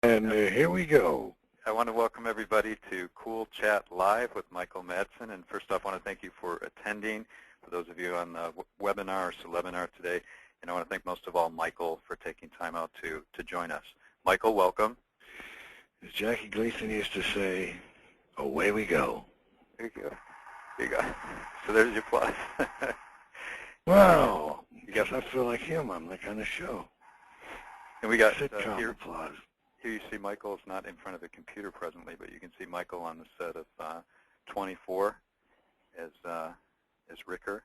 And here we go. I want to welcome everybody to Cool Chat Live with Michael Madsen. And first off, I want to thank you for attending, for those of you on the webinar or Celebinar today. And I want to thank most of all Michael for taking time out to join us. Michael, welcome. As Jackie Gleason used to say, away we go. There you go. There you go. So there's your plus. Wow. Guess I feel like him. I'm like on the show. And we got sitcom applause. Here you see Michael's not in front of a computer presently, but you can see Michael on the set of 24 as Ricker.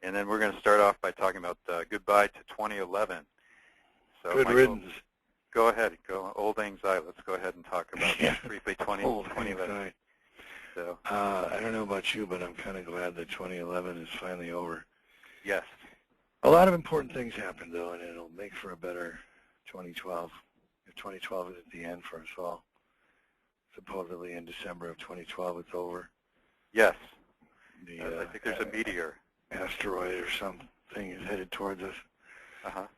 And then we're going to start off by talking about goodbye to 2011. So Good Michael, riddance. Go ahead. Go old anxiety. Let's go ahead and talk about briefly 2011. So I don't know about you, but I'm kind of glad that 2011 is finally over. Yes. A lot of important things happened, though, and it'll make for a better 2012. If 2012 is at the end for us all, supposedly in December of 2012 it's over. Yes. I think there's a meteor. Asteroid or something is headed towards us. Uh-huh.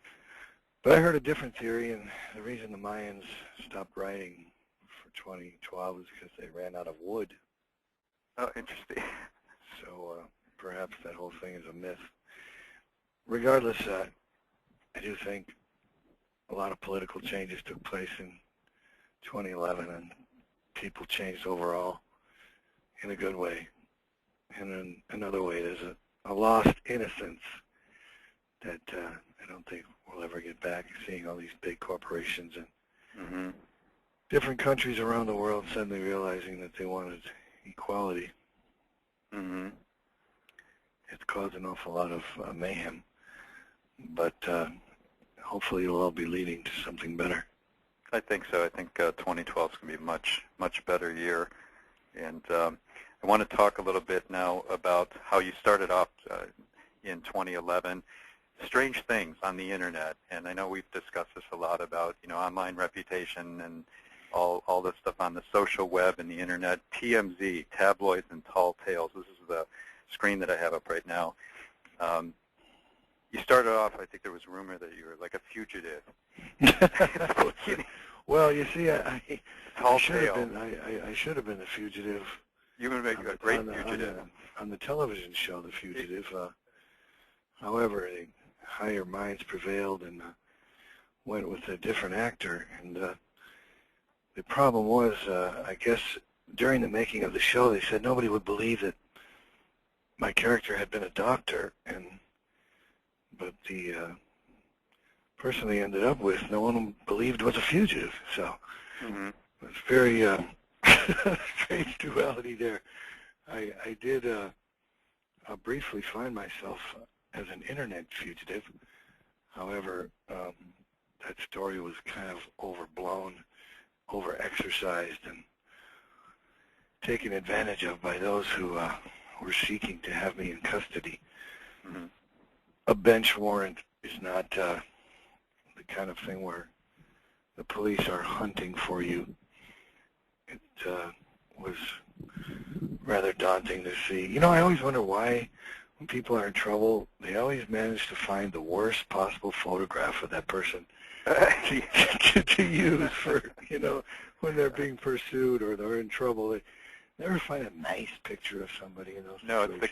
But I heard a different theory, and the reason the Mayans stopped writing for 2012 is because they ran out of wood. Oh, interesting. So perhaps that whole thing is a myth. Regardless, I do think a lot of political changes took place in 2011, and people changed overall in a good way. And in another way, there's a lost innocence that I don't think we'll ever get back, seeing all these big corporations and different countries around the world suddenly realizing that they wanted equality. It's caused an awful lot of mayhem, but hopefully it'll all be leading to something better. I think so. I think 2012 is going to be a much better year. And I want to talk a little bit now about how you started off in 2011. Strange things on the internet, and I know we've discussed this a lot about online reputation and all this stuff on the social web and the internet. TMZ, tabloids and tall tales. This is the screen that I have up right now. You started off, I think there was a rumor that you were like a fugitive. Well, you see, I should have been the fugitive. You would make a great fugitive. On the television show, The Fugitive. However, higher minds prevailed and went with a different actor. And the problem was, I guess, during the making of the show, they said nobody would believe that my character had been a doctor, but the person they ended up with, no one believed was a fugitive. So it's very strange duality there. I did briefly find myself as an internet fugitive. However, that story was kind of overblown, over-exercised, and taken advantage of by those who were seeking to have me in custody. A bench warrant is not the kind of thing where the police are hunting for you. It was rather daunting to see. I always wonder why, when people are in trouble, they always manage to find the worst possible photograph of that person to use for, when they're being pursued or they're in trouble. They never find a nice picture of somebody in those situations. No, it's the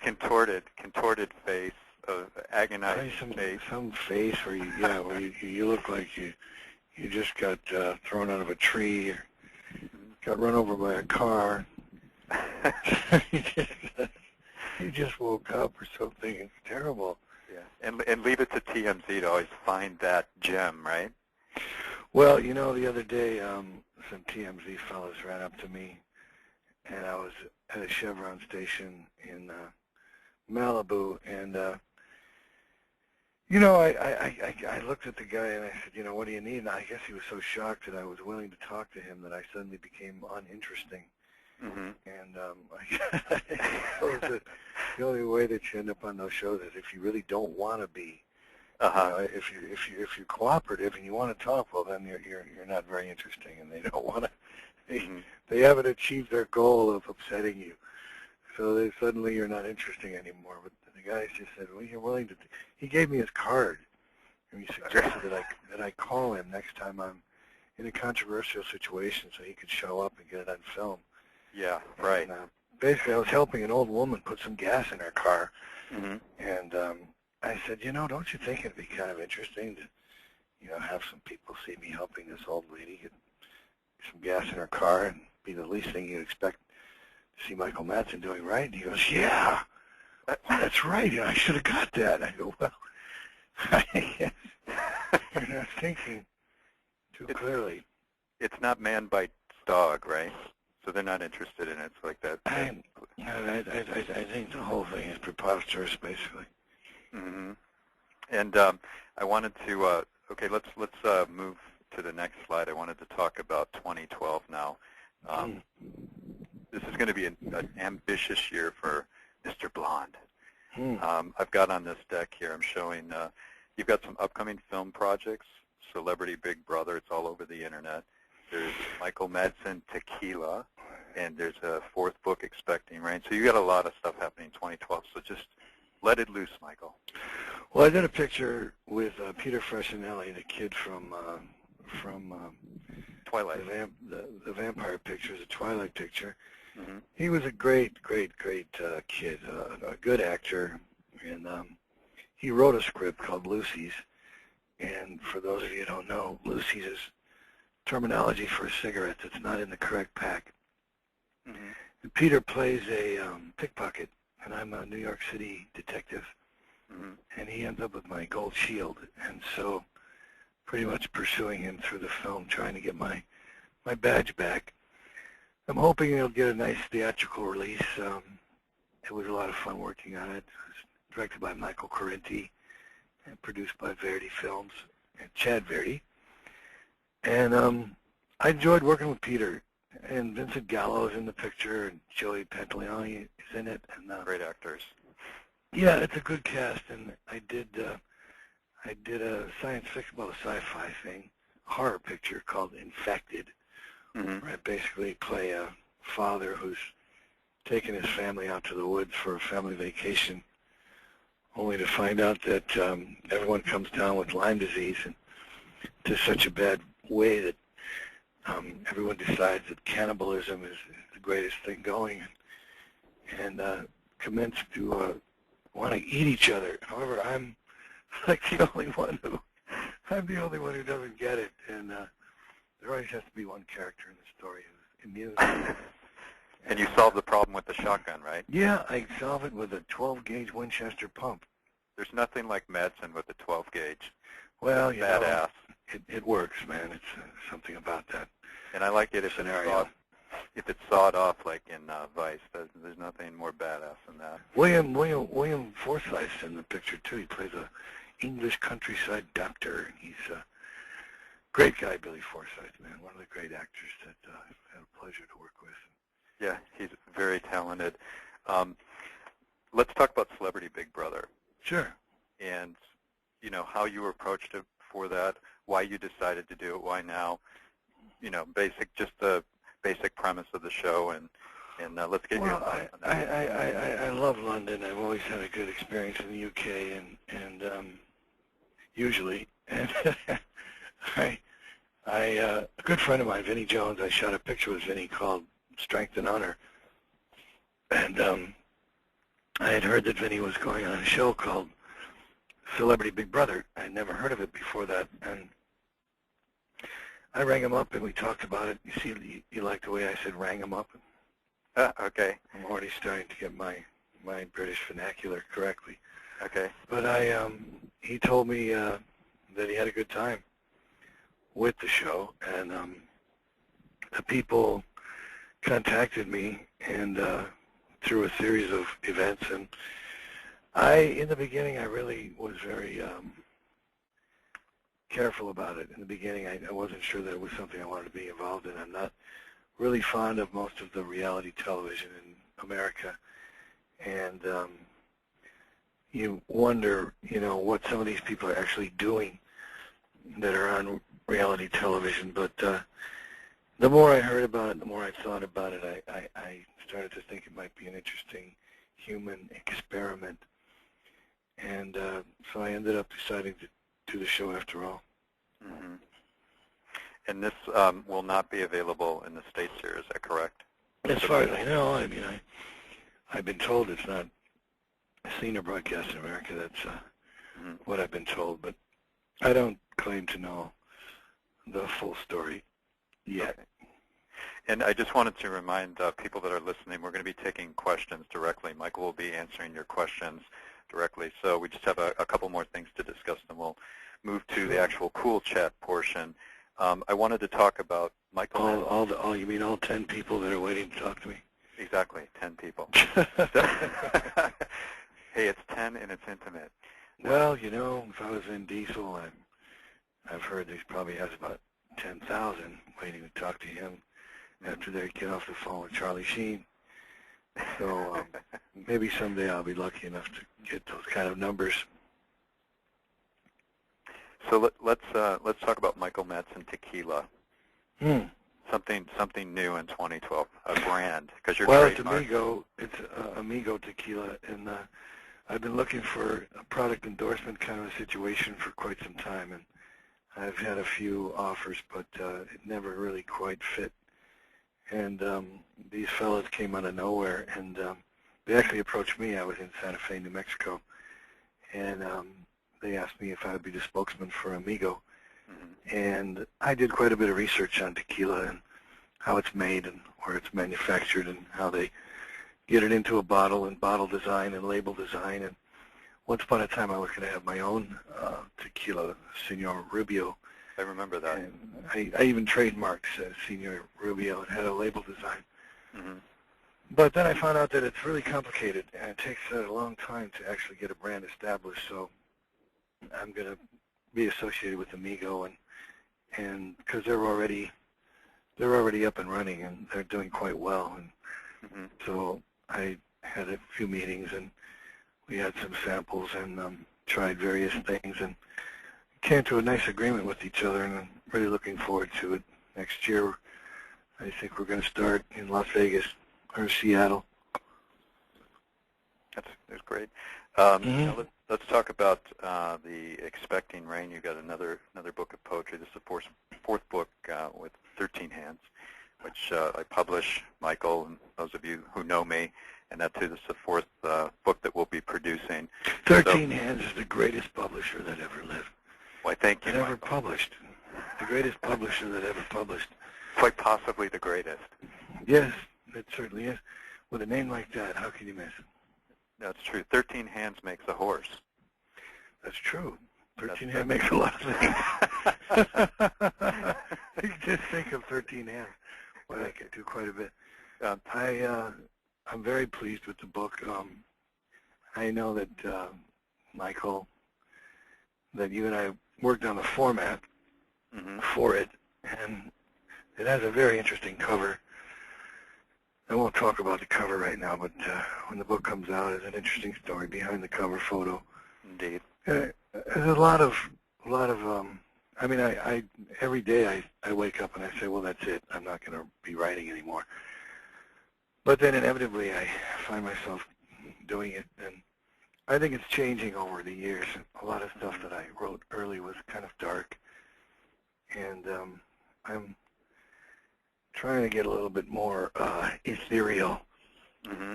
contorted face of agonized face. Some face where you look like you just got thrown out of a tree or got run over by a car. You just woke up or something. It's terrible. Yeah, and leave it to TMZ to always find that gem, right? Well, the other day, some TMZ fellas ran up to me, and I was at a Chevron station in Malibu, and I looked at the guy and I said, what do you need? And I guess he was so shocked that I was willing to talk to him that I suddenly became uninteresting. And the only way that you end up on those shows is if you really don't want to be. If you're cooperative and you want to talk, well then you're not very interesting, and they don't want to. They haven't achieved their goal of upsetting you, so suddenly you're not interesting anymore. But the guy just said, well, you're willing to. He gave me his card, and he suggested that I call him next time I'm in a controversial situation so he could show up and get it on film. Yeah, right. And, basically, I was helping an old woman put some gas in her car, and I said, don't you think it'd be kind of interesting to, have some people see me helping this old lady get some gas in her car and be the least thing you'd expect to see Michael Madsen doing, right? And he goes, yeah, that's right. I should have got that. I go, well, I guess you're not thinking too clearly. It's not man bites dog, right? So they're not interested in it. It's like that. I think the whole thing is preposterous, basically. Mm-hmm. And I wanted to, okay, let's move to the next slide. I wanted to talk about 2012 now. This is going to be an ambitious year for Mr. Blonde. I've got on this deck here, I'm showing, you've got some upcoming film projects, Celebrity Big Brother, it's all over the internet. There's Michael Madsen Tequila, and there's a fourth book, Expecting Rain. So you got a lot of stuff happening in 2012, so just let it loose, Michael. Well, I did a picture with Peter Freshnelli, the kid from Twilight. The vampire picture, the Twilight picture. He was a great kid, a good actor, and he wrote a script called Lucy's. And for those of you who don't know, Lucy's is terminology for a cigarette that's not in the correct pack. And Peter plays a pickpocket, and I'm a New York City detective, and he ends up with my gold shield, and so pretty much pursuing him through the film, trying to get my badge back. I'm hoping it'll get a nice theatrical release. It was a lot of fun working on it. It was directed by Michael Correnti and produced by Verdi Films and Chad Verdi. And I enjoyed working with Peter. And Vincent Gallo is in the picture, and Joey Pantoliano is in it. And great actors. Yeah, it's a good cast. And I did a science fiction, well, a sci-fi thing, a horror picture called Infected. Where I basically play a father who's taken his family out to the woods for a family vacation, only to find out that everyone comes down with Lyme disease, and to such a bad way that everyone decides that cannibalism is the greatest thing going, and commence to want to eat each other. However, I'm like the only one who doesn't get it, and there always has to be one character in the story who's immune. And you solved the problem with the shotgun, right? Yeah, I solve it with a 12-gauge Winchester pump. There's nothing like Madsen with a 12-gauge. Well, badass. It works, man. It's something about that. And I like it if it's sawed off like in Vice. There's nothing more badass than that. William Forsythe's in the picture too. He plays a English countryside doctor, and he's a great guy, Billy Forsythe, man. One of the great actors that I've had a pleasure to work with. Yeah, he's very talented. Let's talk about Celebrity Big Brother. Sure. And, how you approached it for that, why you decided to do it, why now, just the basic premise of the show, and let's get your thoughts on that. I love London. I've always had a good experience in the UK, and usually, and a good friend of mine, Vinnie Jones, I shot a picture with Vinnie called Strength and Honor, and I had heard that Vinnie was going on a show called Celebrity Big Brother. I had never heard of it before that, and I rang him up and we talked about it. You see, you like the way I said rang him up? Okay. I'm already starting to get my British vernacular correctly. Okay. But he told me that he had a good time with the show, and the people contacted me and through a series of events, and in the beginning, I really was very careful about it. In the beginning, I wasn't sure that it was something I wanted to be involved in. I'm not really fond of most of the reality television in America, and you wonder, what some of these people are actually doing that are on reality television. But the more I heard about it, the more I thought about it, I started to think it might be an interesting human experiment. And so I ended up deciding to do the show after all. And this will not be available in the States here, is that correct? As far as I know, I mean, I've been told it's not seen or broadcast in America. That's what I've been told, but I don't claim to know the full story yet. Okay. And I just wanted to remind people that are listening, we're going to be taking questions directly. Michael will be answering your questions directly. So we just have a couple more things to discuss, and we'll move to the actual cool chat portion. I wanted to talk about Michael. You mean all 10 people that are waiting to talk to me? Exactly, 10 people. Hey, it's 10 and it's intimate. Well, you know, if I was Vin Diesel, I've heard he probably has about 10,000 waiting to talk to him after they get off the phone with Charlie Sheen. So maybe someday I'll be lucky enough to get those kind of numbers. So let's talk about Michael Madsen Tequila. Something new in 2012, a brand, because you're it's Amigo Tequila, and I've been looking for a product endorsement kind of a situation for quite some time, and I've had a few offers, but it never really quite fit. And these fellas came out of nowhere, and they actually approached me. I was in Santa Fe, New Mexico, and they asked me if I would be the spokesman for Amigo. And I did quite a bit of research on tequila and how it's made and where it's manufactured and how they get it into a bottle and bottle design and label design. And once upon a time I was going to have my own tequila, Senor Rubio. I remember that. And I even trademarked Senor Rubio and had a label design. But then I found out that it's really complicated and it takes a long time to actually get a brand established. So I'm going to be associated with Amigo, and because they're already up and running and they're doing quite well, and so I had a few meetings and we had some samples and tried various things and came to a nice agreement with each other, and I'm really looking forward to it. Next year I think we're going to start in Las Vegas or Seattle. That's great. Now let's talk about the Expecting Rain. You got another book of poetry. This is the fourth book with 13 Hands, which I publish, Michael, and those of you who know me, and that too, this is the fourth book that we'll be producing. 13 Hands is the greatest publisher that ever lived. Why, thank you, that ever published. The greatest publisher that ever published. Quite possibly the greatest. Yes, it certainly is. With a name like that, how can you miss it? That's true. 13 hands makes a horse. That's true. 13 hands makes a lot of things. You just think of 13 hands. Well, I can do quite a bit. I'm very pleased with the book. I know that, Michael, that you and I worked on the format for it, and it has a very interesting cover. I won't talk about the cover right now, but when the book comes out, there's an interesting story behind the cover photo. Indeed. There's a lot of. I mean, I every day I wake up and I say, well, that's it. I'm not going to be writing anymore. But then inevitably I find myself doing it, and I think it's changing over the years. A lot of stuff that I wrote early was kind of dark, and I'm trying to get a little bit more ethereal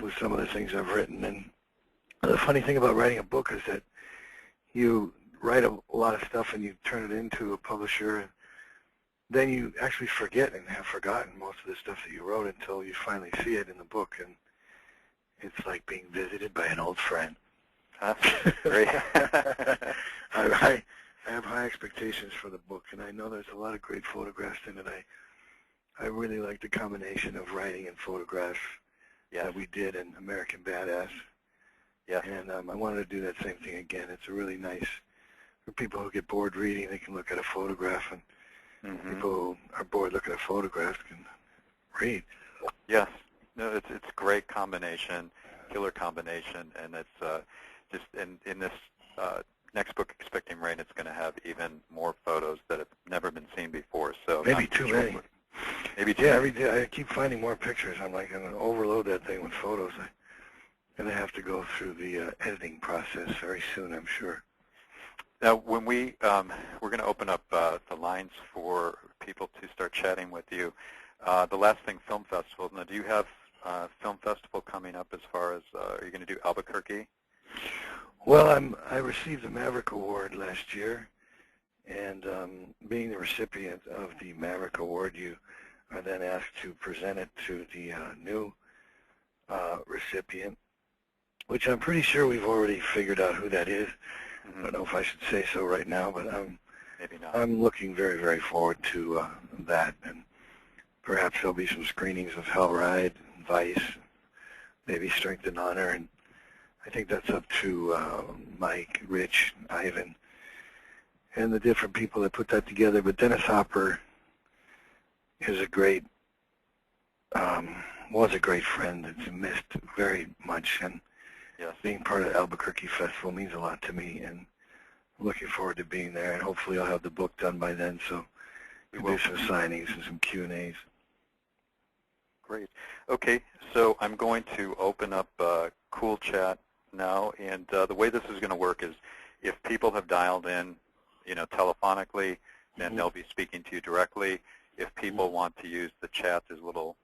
with some of the things I've written. And the funny thing about writing a book is that you write a lot of stuff and you turn it into a publisher, and then you actually forget and have forgotten most of the stuff that you wrote until you finally see it in the book, and it's like being visited by an old friend. That's great. I have high expectations for the book, and I know there's a lot of great photographs in it. I really like the combination of writing and photographs that we did in American Badass. Yeah. And I wanted to do that same thing again. It's a really nice, for people who get bored reading, they can look at a photograph, and people who are bored looking at photographs can read. Yes. No, it's a great combination, killer combination, and it's just in this next book, Expecting Rain, it's going to have even more photos that have never been seen before. So maybe too many. Maybe too many. many. Every day I keep finding more pictures. I'm like, I'm going to overload that thing with photos. I'm going to have to go through the editing process very soon, I'm sure. Now, when we're going to open up the lines for people to start chatting with you. The last thing, film festivals. Now, do you have film festival coming up as far as, are you going to do Albuquerque? Well, I received the Maverick Award last year, and being the recipient of the Maverick Award, you are then asked to present it to the new recipient, which I'm pretty sure we've already figured out who that is. I don't know if I should say so right now, but Maybe not. I'm looking very, very forward to that, and perhaps there'll be some screenings of Hell Ride, Vice, maybe Strength and Honor, and I think that's up to Mike, Rich, Ivan, and the different people that put that together. But Dennis Hopper is a great, was a great friend that's missed very much, and yes, being part of the Albuquerque Festival means a lot to me, and I'm looking forward to being there, and hopefully I'll have the book done by then, so we can do some signings and some Q&As. Great. Okay, so I'm going to open up Cool Chat now, and the way this is going to work is if people have dialed in, telephonically, then they'll be speaking to you directly. If people want to use the chat, there's a little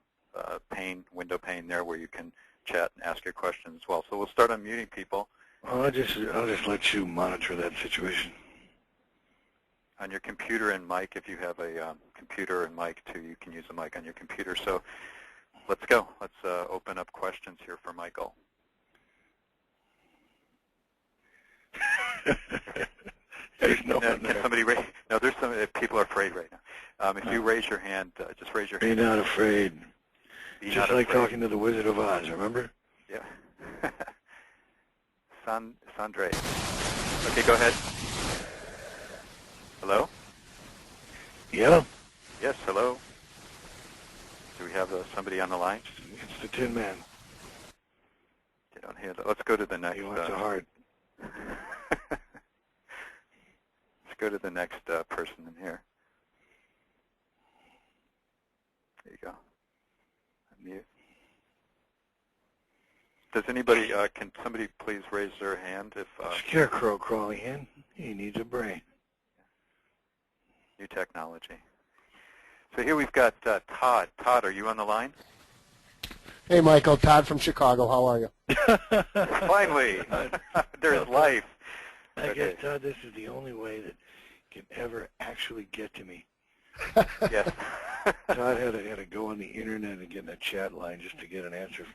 window pane there where you can chat and ask your questions as well. So we'll start unmuting people. Well, I'll just let you monitor that situation. On your computer and mic, if you have a computer and mic too, you can use a mic on your computer. So let's go. Let's open up questions here for Michael. There's no one there. Somebody raise, no, there's some people are afraid right now. If you raise your hand, just raise your hand. Be not afraid. Be just not like afraid. talking to the Wizard of Oz, remember? Yeah. Sandre. Okay, go ahead. Hello? Yeah? Yes, hello. Do we have somebody on the line? It's the Tin Man. Get on here. Let's go to the next. He wants a heart. Let's go to the next person in here. There you go. Unmute. Does anybody, can somebody please raise their hand if... Scarecrow crawling in. He needs a brain. New technology. So here we've got Todd. Todd, are you on the line? Hey, Michael. Todd from Chicago. How are you? Finally. There's life. I guess, Todd, this is the only way that can ever actually get to me. Yes. Todd had to go on the internet and get in a chat line just to get an answer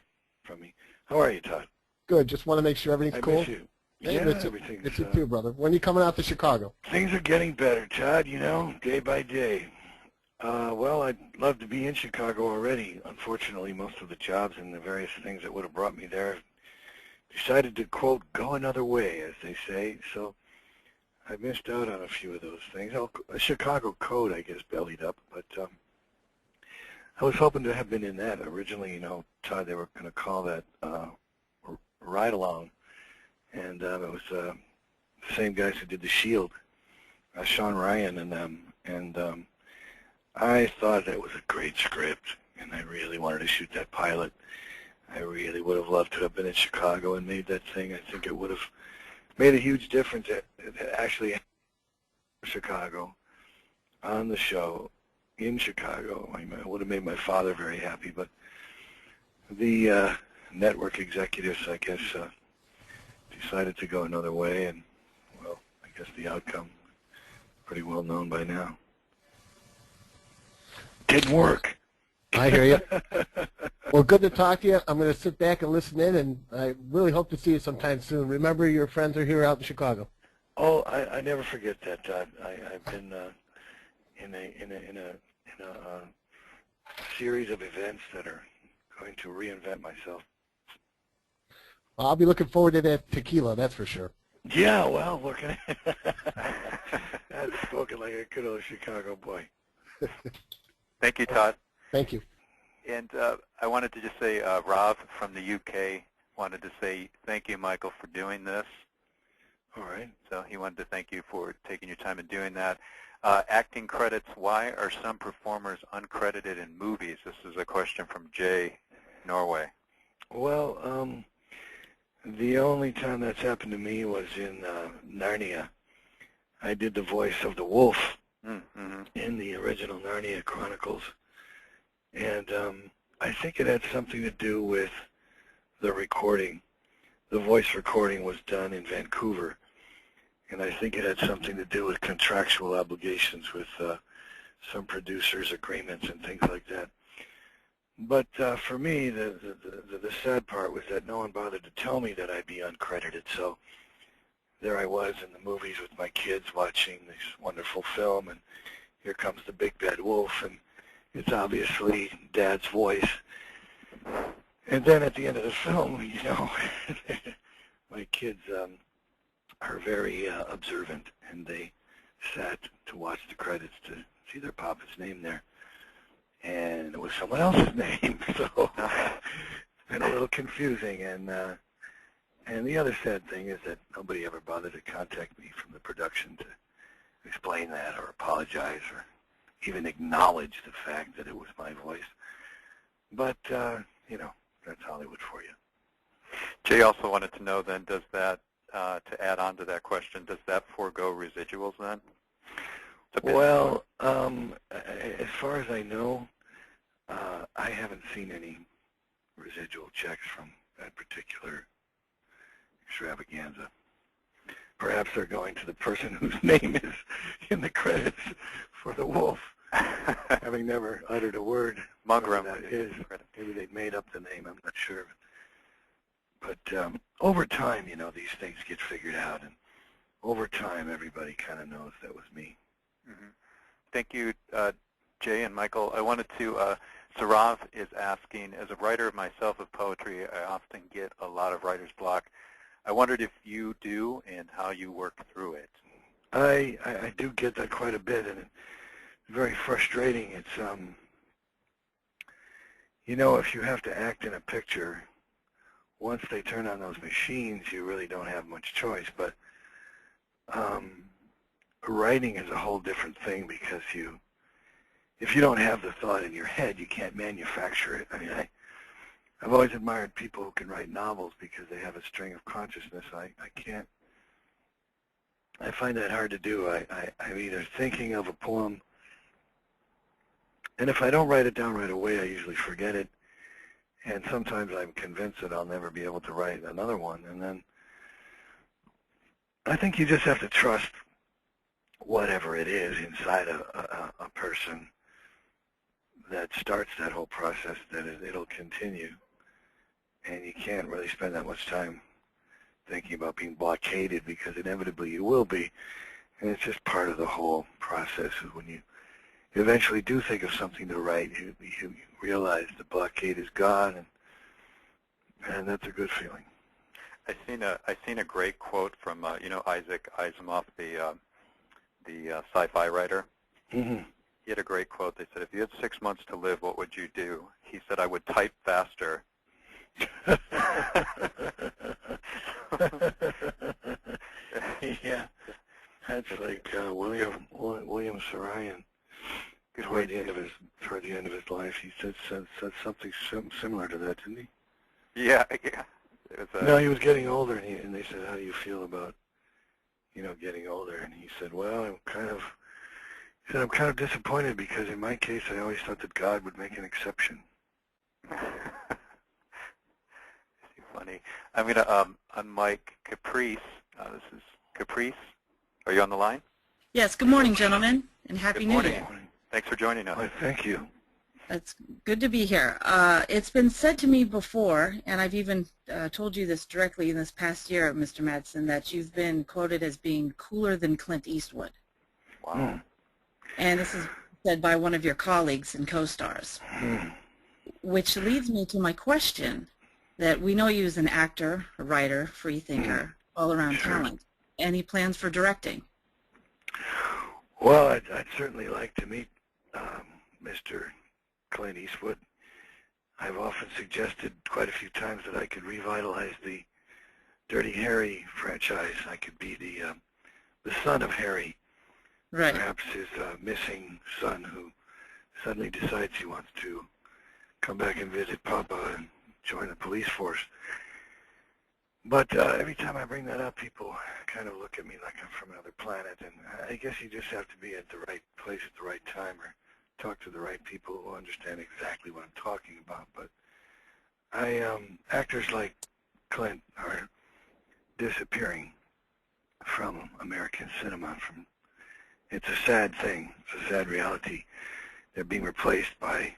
from me. How are you, Todd? Good. Just want to make sure everything's cool. I miss you. Hey, yeah, everything's miss you too, brother. When are you coming out to Chicago? Things are getting better, Todd, day by day. Well, I'd love to be in Chicago already. Unfortunately, most of the jobs and the various things that would have brought me there decided to, quote, go another way, as they say. So I missed out on a few of those things. A Chicago code, I guess, bellied up. But I was hoping to have been in that. Originally, Todd, they were going to call that ride-along. And it was the same guys who did The Shield, Sean Ryan and them. And I thought that was a great script, and I really wanted to shoot that pilot. I really would have loved to have been in Chicago and made that thing. I think it would have made a huge difference at actually Chicago on the show in Chicago. I would have made my father very happy, but the network executives, I guess, decided to go another way, and, well, I guess the outcome pretty well known by now. Didn't work. I hear you. Well, good to talk to you. I'm going to sit back and listen in, and I really hope to see you sometime soon. Remember, your friends are here out in Chicago. Oh, I never forget that, Todd. I've been in a series of events that are going to reinvent myself. Well, I'll be looking forward to that tequila, that's for sure. Yeah, well, looking at I've spoken like a good old Chicago boy. Thank you, Todd. Thank you. And I wanted to just say, Rob from the UK wanted to say thank you, Michael, for doing this. All right. So he wanted to thank you for taking your time and doing that. Acting credits, why are some performers uncredited in movies? This is a question from Jay, Norway. Well, the only time that's happened to me was in Narnia. I did the voice of the wolf Mm-hmm. in the original Narnia Chronicles. And I think it had something to do with the recording. The voice recording was done in Vancouver, and I think it had something to do with contractual obligations with some producers' agreements and things like that. But for me, the sad part was that no one bothered to tell me that I'd be uncredited. So there I was in the movies with my kids watching this wonderful film, and here comes the big bad wolf, and it's obviously Dad's voice. And then at the end of the film, you know, my kids are very observant, and they sat to watch the credits to see their papa's name there. And it was someone else's name, so it's been a little confusing. And the other sad thing is that nobody ever bothered to contact me from the production to explain that or apologize or even acknowledge the fact that it was my voice. But, you know, that's Hollywood for you. Jay also wanted to know then, does that, to add on to that question, does that forego residuals then? Well, as far as I know, I haven't seen any residual checks from that particular extravaganza. Perhaps they're going to the person whose name is in the credits for the wolf, having never uttered a word. Mugram. That is. Maybe they made up the name, I'm not sure. But over time, you know, these things get figured out, and over time, everybody kind of knows that was me. Mm-hmm. Thank you, Jay and Michael. I wanted to, Sarav is asking, as a writer myself of poetry, I often get a lot of writer's block. I wondered if you do and how you work through it. I do get that quite a bit, and it's very frustrating. It's, you know, if you have to act in a picture, once they turn on those machines, you really don't have much choice. But writing is a whole different thing, because if you don't have the thought in your head, you can't manufacture it. I mean, I've always admired people who can write novels because they have a string of consciousness. I can't. I find that hard to do. I'm either thinking of a poem, and if I don't write it down right away, I usually forget it. And sometimes I'm convinced that I'll never be able to write another one. And then I think you just have to trust whatever it is inside a person that starts that whole process, that it'll continue. And you can't really spend that much time thinking about being blockaded, because inevitably you will be. And it's just part of the whole process. When you eventually do think of something to write, you realize the blockade is gone, and that's a good feeling. I seen a great quote from you know, Isaac Asimov, the sci-fi writer. Mm-hmm. He had a great quote. They said, "If you had 6 months to live, what would you do?" He said, "I would type faster." Yeah, that's like William Saroyan. Toward the end of his life, he said something similar to that, didn't he? Yeah, yeah. No, he was getting older, and they said, "How do you feel about, you know, getting older?" And he said, "Well, I'm kind of disappointed, because in my case, I always thought that God would make an exception." Funny. I'm going to unmic Caprice. This is Caprice. Are you on the line? Yes. Good morning, gentlemen, and Happy Good New morning. Year. Thanks for joining us. Well, thank you. It's good to be here. It's been said to me before, and I've even told you this directly in this past year, Mr. Madsen, that you've been quoted as being cooler than Clint Eastwood. Wow. Mm. And this is said by one of your colleagues and co-stars, which leads me to my question, that we know you as an actor, a writer, free thinker, all-around talent. Any plans for directing? Well, I'd certainly like to meet Mr. Clint Eastwood. I've often suggested quite a few times that I could revitalize the Dirty Harry franchise. I could be the son of Harry, Right. perhaps his missing son, who suddenly decides he wants to come back and visit Papa and join the police force. But every time I bring that up, people kind of look at me like I'm from another planet, and I guess you just have to be at the right place at the right time or talk to the right people who understand exactly what I'm talking about. But actors like Clint are disappearing from American cinema. It's a sad thing. It's a sad reality. They're being replaced by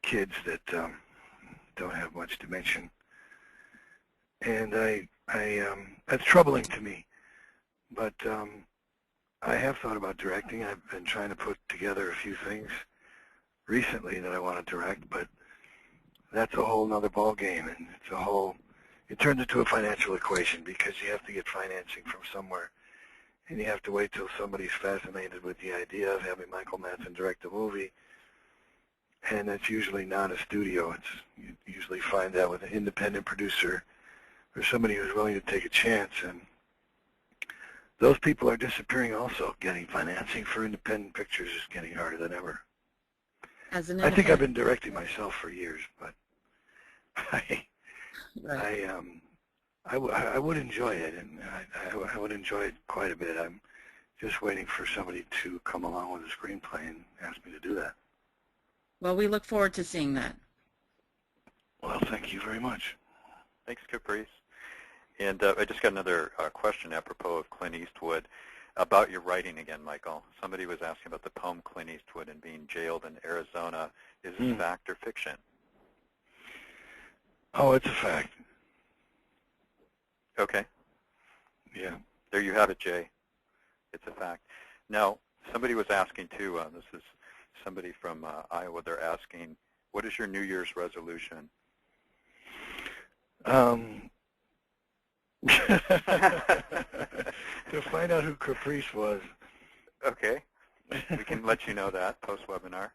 kids that don't have much dimension. And that's troubling to me. But I have thought about directing. I've been trying to put together a few things recently that I want to direct, but that's a whole nother ball game, and it turns into a financial equation because you have to get financing from somewhere, and you have to wait till somebody's fascinated with the idea of having Michael Madsen direct a movie, and that's usually not a studio. You usually find that with an independent producer or somebody who's willing to take a chance, and those people are disappearing also. Getting financing for independent pictures is getting harder than ever. I think I've been directing myself for years, but I would enjoy it, and I would enjoy it quite a bit. I'm just waiting for somebody to come along with a screenplay and ask me to do that. Well, we look forward to seeing that. Well, thank you very much. Thanks, Caprice. And I just got another question apropos of Clint Eastwood about your writing again, Michael. Somebody was asking about the poem Clint Eastwood and being jailed in Arizona. Is this fact or fiction? Oh, it's a fact. Okay. Yeah. There you have it, Jay. It's a fact. Now, somebody was asking, too, this is somebody from Iowa. They're asking, what is your New Year's resolution? To find out who Caprice was. Okay. We can let you know that post-webinar.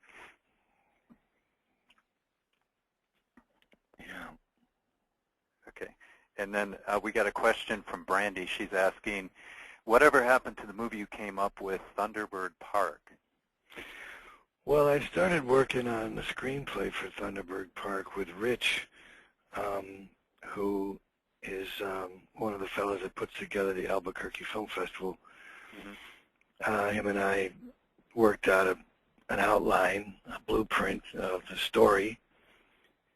Yeah. Okay. And then we got a question from Brandy. She's asking, whatever happened to the movie you came up with, Thunderbird Park? Well, I started working on the screenplay for Thunderbird Park with Rich, who is one of the fellows that puts together the Albuquerque Film Festival. Him and I worked out an outline, a blueprint of the story,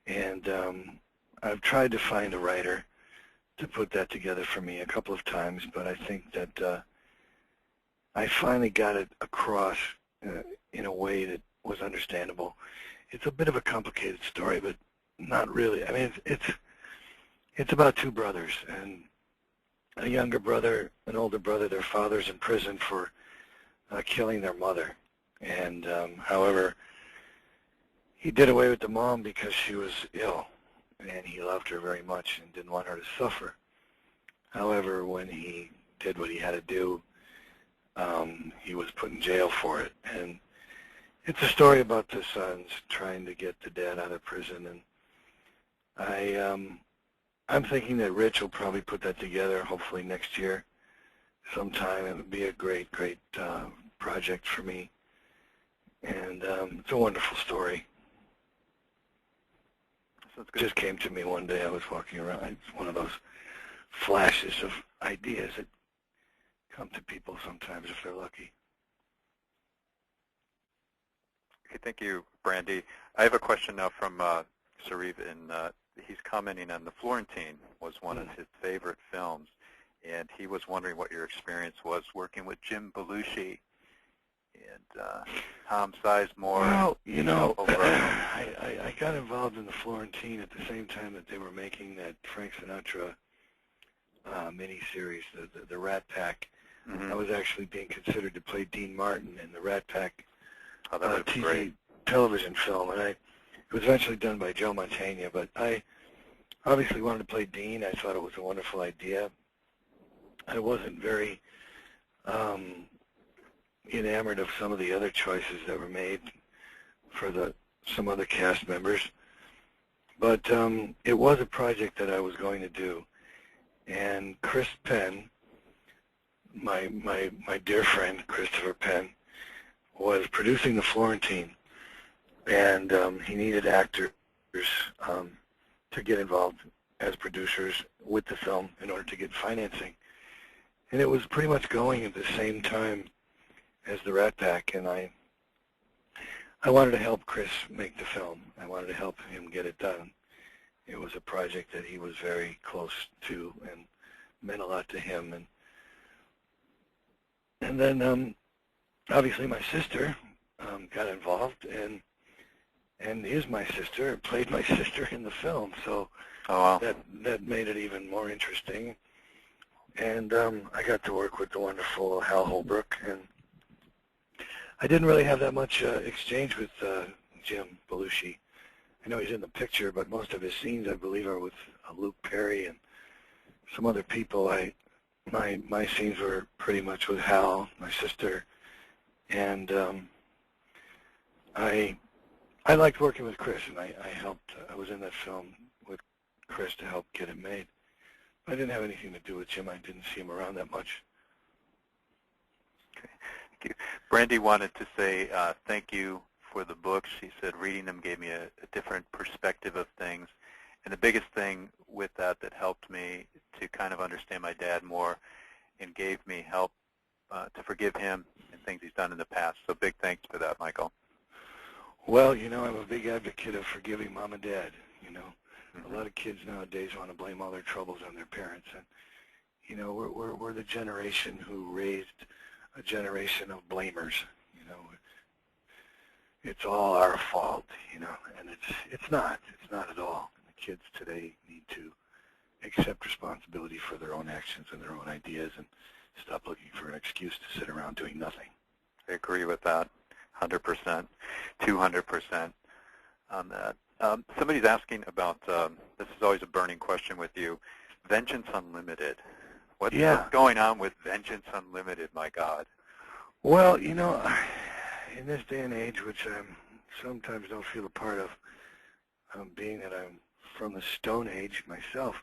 and I've tried to find a writer to put that together for me a couple of times, but I think that I finally got it across in a way that was understandable. It's a bit of a complicated story, but not really. I mean, it's about two brothers, and a younger brother, an older brother. Their father's in prison for killing their mother, and however, he did away with the mom because she was ill, and he loved her very much and didn't want her to suffer. However, when he did what he had to do, he was put in jail for it. And it's a story about the sons trying to get the dad out of prison, and I'm thinking that Rich will probably put that together hopefully next year sometime. It would be a great, great project for me, and it's a wonderful story. It just came to me one day. I was walking around. It's one of those flashes of ideas that come to people sometimes if they're lucky. Okay, thank you, Brandy. I have a question now from Sariv, and he's commenting on The Florentine was one of his favorite films, and he was wondering what your experience was working with Jim Belushi and Tom Sizemore. Well, you know, I got involved in The Florentine at the same time that they were making that Frank Sinatra miniseries, the Rat Pack. I was actually being considered to play Dean Martin in the Rat Pack TV television film, and it was eventually done by Joe Mantegna, but I obviously wanted to play Dean. I thought it was a wonderful idea. I wasn't very enamored of some of the other choices that were made for some other cast members, but it was a project that I was going to do, and Chris Penn, my dear friend Christopher Penn, was producing The Florentine, and he needed actors to get involved as producers with the film in order to get financing. And it was pretty much going at the same time as the Rat Pack, and I wanted to help Chris make the film. I wanted to help him get it done. It was a project that he was very close to and meant a lot to him. And then obviously my sister got involved and is my sister, played my sister in the film. So that made it even more interesting. And I got to work with the wonderful Hal Holbrook, and I didn't really have that much exchange with Jim Belushi. I know he's in the picture, but most of his scenes, I believe, are with Luke Perry and some other people. My scenes were pretty much with Hal, my sister, and I liked working with Chris, and I helped. I was in that film with Chris to help get it made. I didn't have anything to do with Jim. I didn't see him around that much. Okay, thank you. Brandy wanted to say thank you for the books. She said reading them gave me a different perspective of things. And the biggest thing with that helped me to kind of understand my dad more and gave me help to forgive him and things he's done in the past. So big thanks for that, Michael. Well, you know, I'm a big advocate of forgiving mom and dad, you know. A lot of kids nowadays want to blame all their troubles on their parents, and you know we're the generation who raised a generation of blamers. You know, it's all our fault, you know, and it's not at all. The kids today need to accept responsibility for their own actions and their own ideas, and stop looking for an excuse to sit around doing nothing. I agree with that, 100%, 200% on that. Somebody's asking about, this is always a burning question with you, Vengeance Unlimited. What's going on with Vengeance Unlimited, my God? Well, you know, in this day and age, which I sometimes don't feel a part of, being that I'm from the Stone Age myself,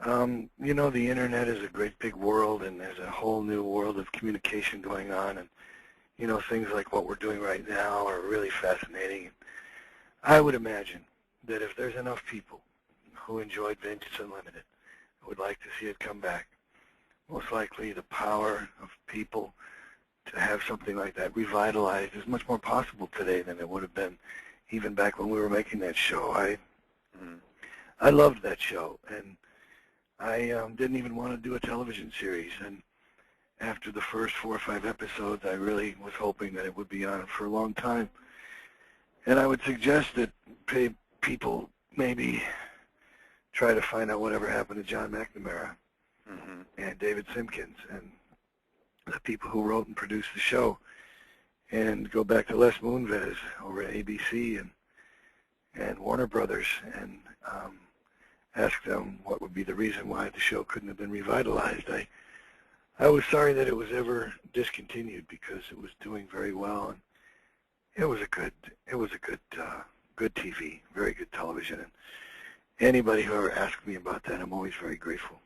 you know, the Internet is a great big world, and there's a whole new world of communication going on, and, you know, things like what we're doing right now are really fascinating. I would imagine that if there's enough people who enjoyed Vengeance Unlimited and would like to see it come back, most likely the power of people to have something like that revitalized is much more possible today than it would have been even back when we were making that show. I loved that show, and I didn't even want to do a television series. And after the first 4 or 5 episodes, I really was hoping that it would be on for a long time. And I would suggest that people maybe try to find out whatever happened to John McNamara and David Simpkins and the people who wrote and produced the show, and go back to Les Moonves over at ABC and Warner Brothers and ask them what would be the reason why the show couldn't have been revitalized. I was sorry that it was ever discontinued because it was doing very well, and it was a good TV, very good television, and anybody who ever asked me about that, I'm always very grateful.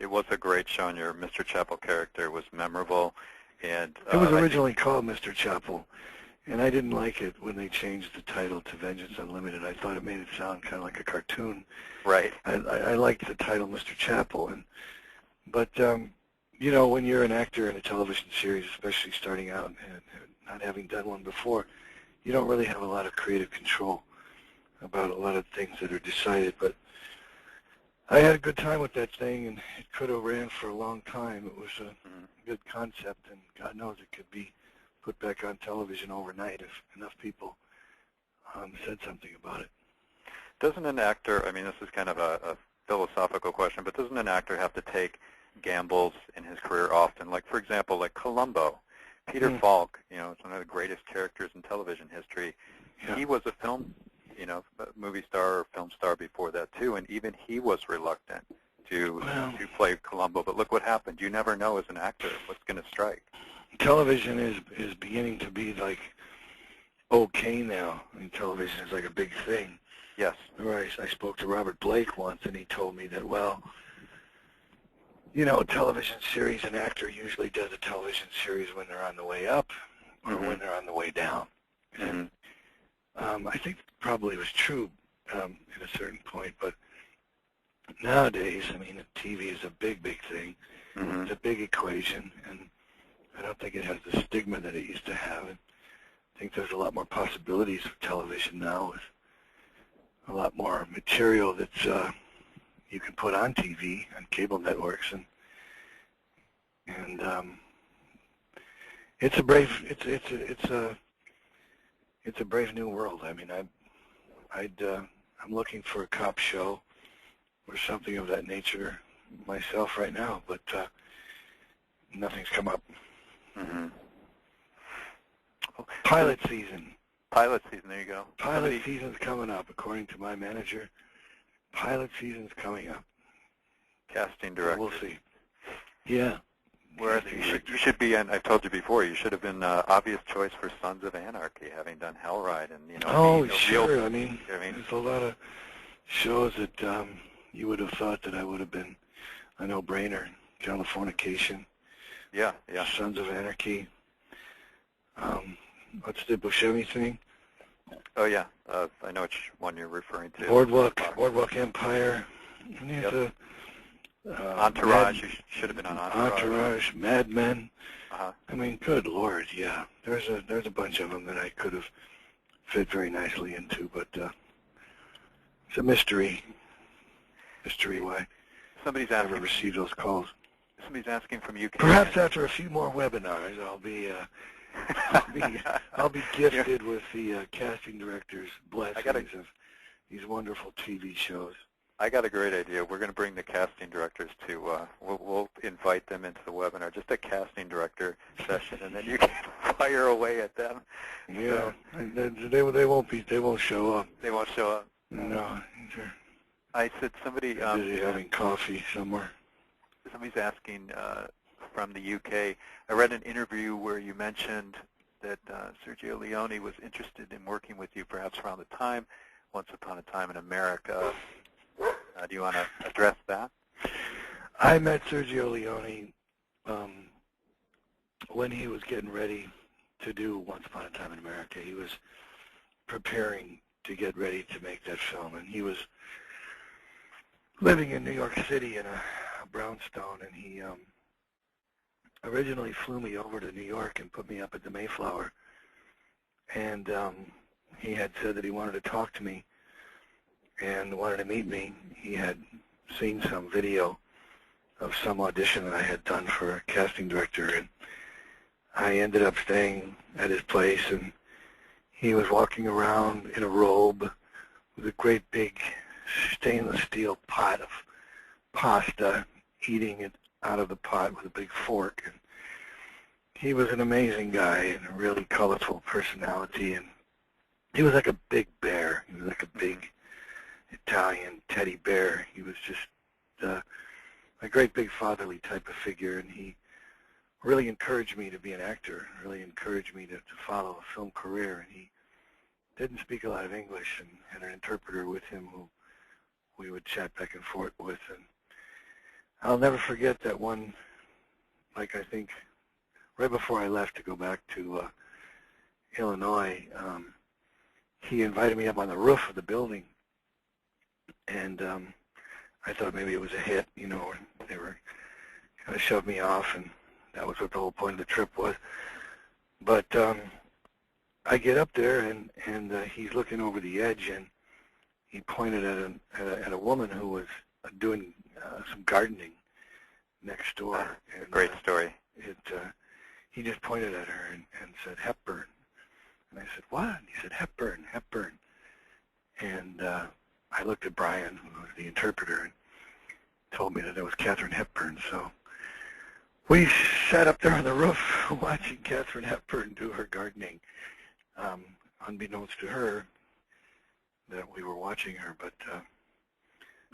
It was a great show, and your Mr. Chapel character was memorable. And it was originally called Mr. Chapel, and I didn't like it when they changed the title to Vengeance Unlimited. I thought it made it sound kind of like a cartoon. Right. I liked the title Mr. Chapel, but you know, when you're an actor in a television series, especially starting out and not having done one before, you don't really have a lot of creative control about a lot of things that are decided. But I had a good time with that thing, and it could have ran for a long time. It was a good concept, and God knows it could be put back on television overnight if enough people said something about it. Doesn't an actor, I mean, this is kind of a philosophical question, but doesn't an actor have to take gambles in his career often? Like, for example, like Columbo. Peter Falk, you know, is one of the greatest characters in television history. Yeah. He was a film, you know, movie star or film star before that too, and even he was reluctant to play Columbo. But look what happened. You never know as an actor what's going to strike. Television is beginning to be like okay now. I mean, television is like a big thing. Yes. Right. I spoke to Robert Blake once, and he told me that, well, you know, a television series, an actor usually does a television series when they're on the way up or when they're on the way down. And I think probably was true at a certain point, but nowadays, I mean, TV is a big, big thing. Mm-hmm. It's a big equation, and I don't think it has the stigma that it used to have. And I think there's a lot more possibilities for television now with a lot more material that's you can put on TV, on cable networks, and it's a brave it's a brave new world. I mean, I'm looking for a cop show or something of that nature myself right now, but nothing's come up. Mm-hmm. Pilot season. Pilot season, there you go. Pilot season's coming up, according to my manager. Pilot season's coming up. Casting director. We'll see. Yeah. Whereas you should be, and I've told you before, you should have been obvious choice for Sons of Anarchy, having done Hellride, and Oh, sure. I mean, there's a lot of shows that you would have thought that I would have been a no-brainer. Californication. Yeah. Sons of Anarchy. What's the Buscemi thing? Oh yeah, I know which one you're referring to. Boardwalk Empire. Yep. Entourage. You should have been on Entourage. Mad Men. Uh-huh. I mean, good Lord, yeah. There's a bunch of them that I could have fit very nicely into, but it's a mystery. Mystery why Somebody's I asking. never received those calls. Somebody's asking from UK. Perhaps after a few more webinars, I'll be gifted with the casting director's blessings of these wonderful TV shows. I got a great idea. We're going to bring the casting directors to, we'll invite them into the webinar, just a casting director session, and then you can fire away at them. Yeah, so, they won't show up. They won't show up. No. I said somebody... busy having coffee somewhere. Somebody's asking from the UK. I read an interview where you mentioned that Sergio Leone was interested in working with you perhaps around the time, Once Upon a Time in America. Do you want to address that? I met Sergio Leone when he was getting ready to do Once Upon a Time in America. He was preparing to get ready to make that film, and he was living in New York City in a brownstone, and he originally flew me over to New York and put me up at the Mayflower, and he had said that he wanted to talk to me and wanted to meet me. He had seen some video of some audition that I had done for a casting director, and I ended up staying at his place, and he was walking around in a robe with a great big stainless steel pot of pasta, eating it out of the pot with a big fork. And he was an amazing guy and a really colorful personality, and he was like a big bear. He was like a big Italian teddy bear. He was just a great big fatherly type of figure, and he really encouraged me to be an actor, really encouraged me to follow a film career. And he didn't speak a lot of English and had an interpreter with him who we would chat back and forth with. And I'll never forget that one, like I think right before I left to go back to Illinois, he invited me up on the roof of the building, and I thought maybe it was a hit, you know, and they were kind of shoved me off, and that was what the whole point of the trip was. But I get up there, and he's looking over the edge, and he pointed at a woman who was doing some gardening next door. And, great story. He just pointed at her and said, Hepburn. And I said, what? And he said, Hepburn, Hepburn. And I looked at Brian, who was the interpreter, and told me that it was Katharine Hepburn. So we sat up there on the roof watching Katharine Hepburn do her gardening, unbeknownst to her that we were watching her. But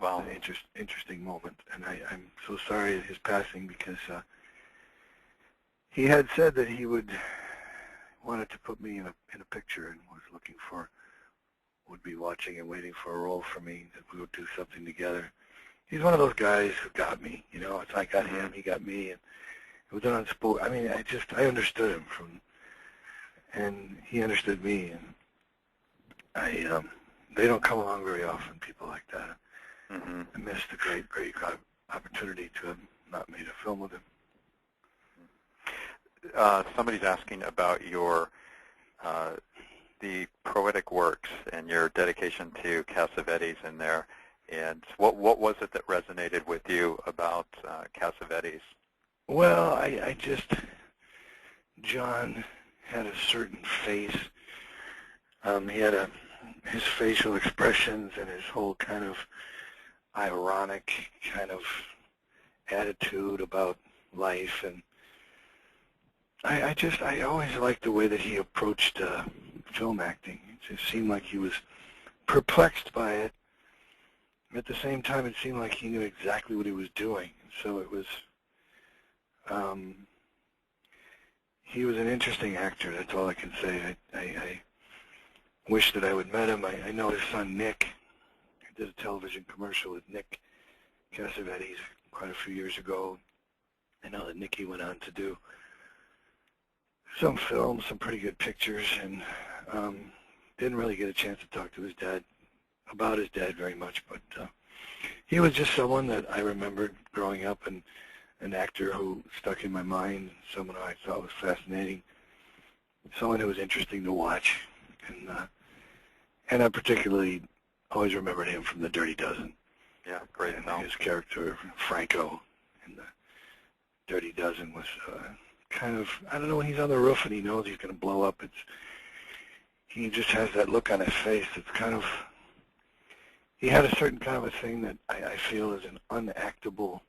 wow, an interesting moment. And I'm so sorry at his passing, because he had said that he wanted to put me in a picture, and would be watching and waiting for a role for me, that we would do something together. He's one of those guys who got me, you know. It's like I got him, he got me, and it was unspoken. I mean, I understood him and he understood me, and they don't come along very often, people like that. I missed the great opportunity to have not made a film with him. Somebody's asking about your the poetic works and your dedication to Cassavetes in there. And what was it that resonated with you about Cassavetes? Well, I just, John had a certain face. He had his facial expressions and his whole kind of ironic kind of attitude about life, and I always liked the way that he approached film acting. It just seemed like he was perplexed by it. At the same time, it seemed like he knew exactly what he was doing. So it was, he was an interesting actor. That's all I can say. I wish that I would met him. I know his son Nick. I did a television commercial with Nick Cassavetes quite a few years ago. I know that Nicky went on to do some films, some pretty good pictures, and didn't really get a chance to talk to his dad about his dad very much, but he was just someone that I remembered growing up, and an actor who stuck in my mind, someone I thought was fascinating, someone who was interesting to watch, and I particularly always remembered him from The Dirty Dozen. Yeah, great and film. His character, Franco, in The Dirty Dozen was kind of, I don't know, when he's on the roof and he knows he's going to blow up, he just has that look on his face. It's kind of, he had a certain kind of a thing that I feel is an unactable.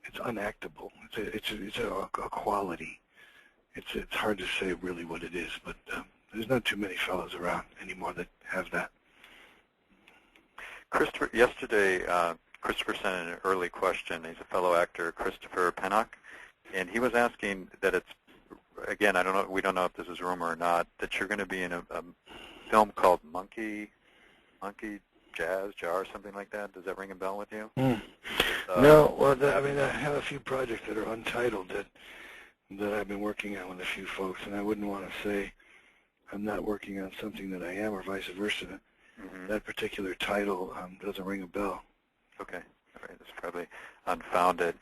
It's unactable. It's a quality. It's hard to say really what it is, but there's not too many fellows around anymore that have that. Christopher, yesterday, Christopher sent an early question. He's a fellow actor, Christopher Pennock, and he was asking that it's, again, I don't know, we don't know if this is rumor or not, that you're going to be in a film called Monkey Jar, something like that. Does that ring a bell with you? No, well, I mean, I have a few projects that are untitled that I've been working on with a few folks, and I wouldn't want to say I'm not working on something that I am, or vice versa. Mm-hmm. That particular title doesn't ring a bell. Okay, all right, that's probably unfounded.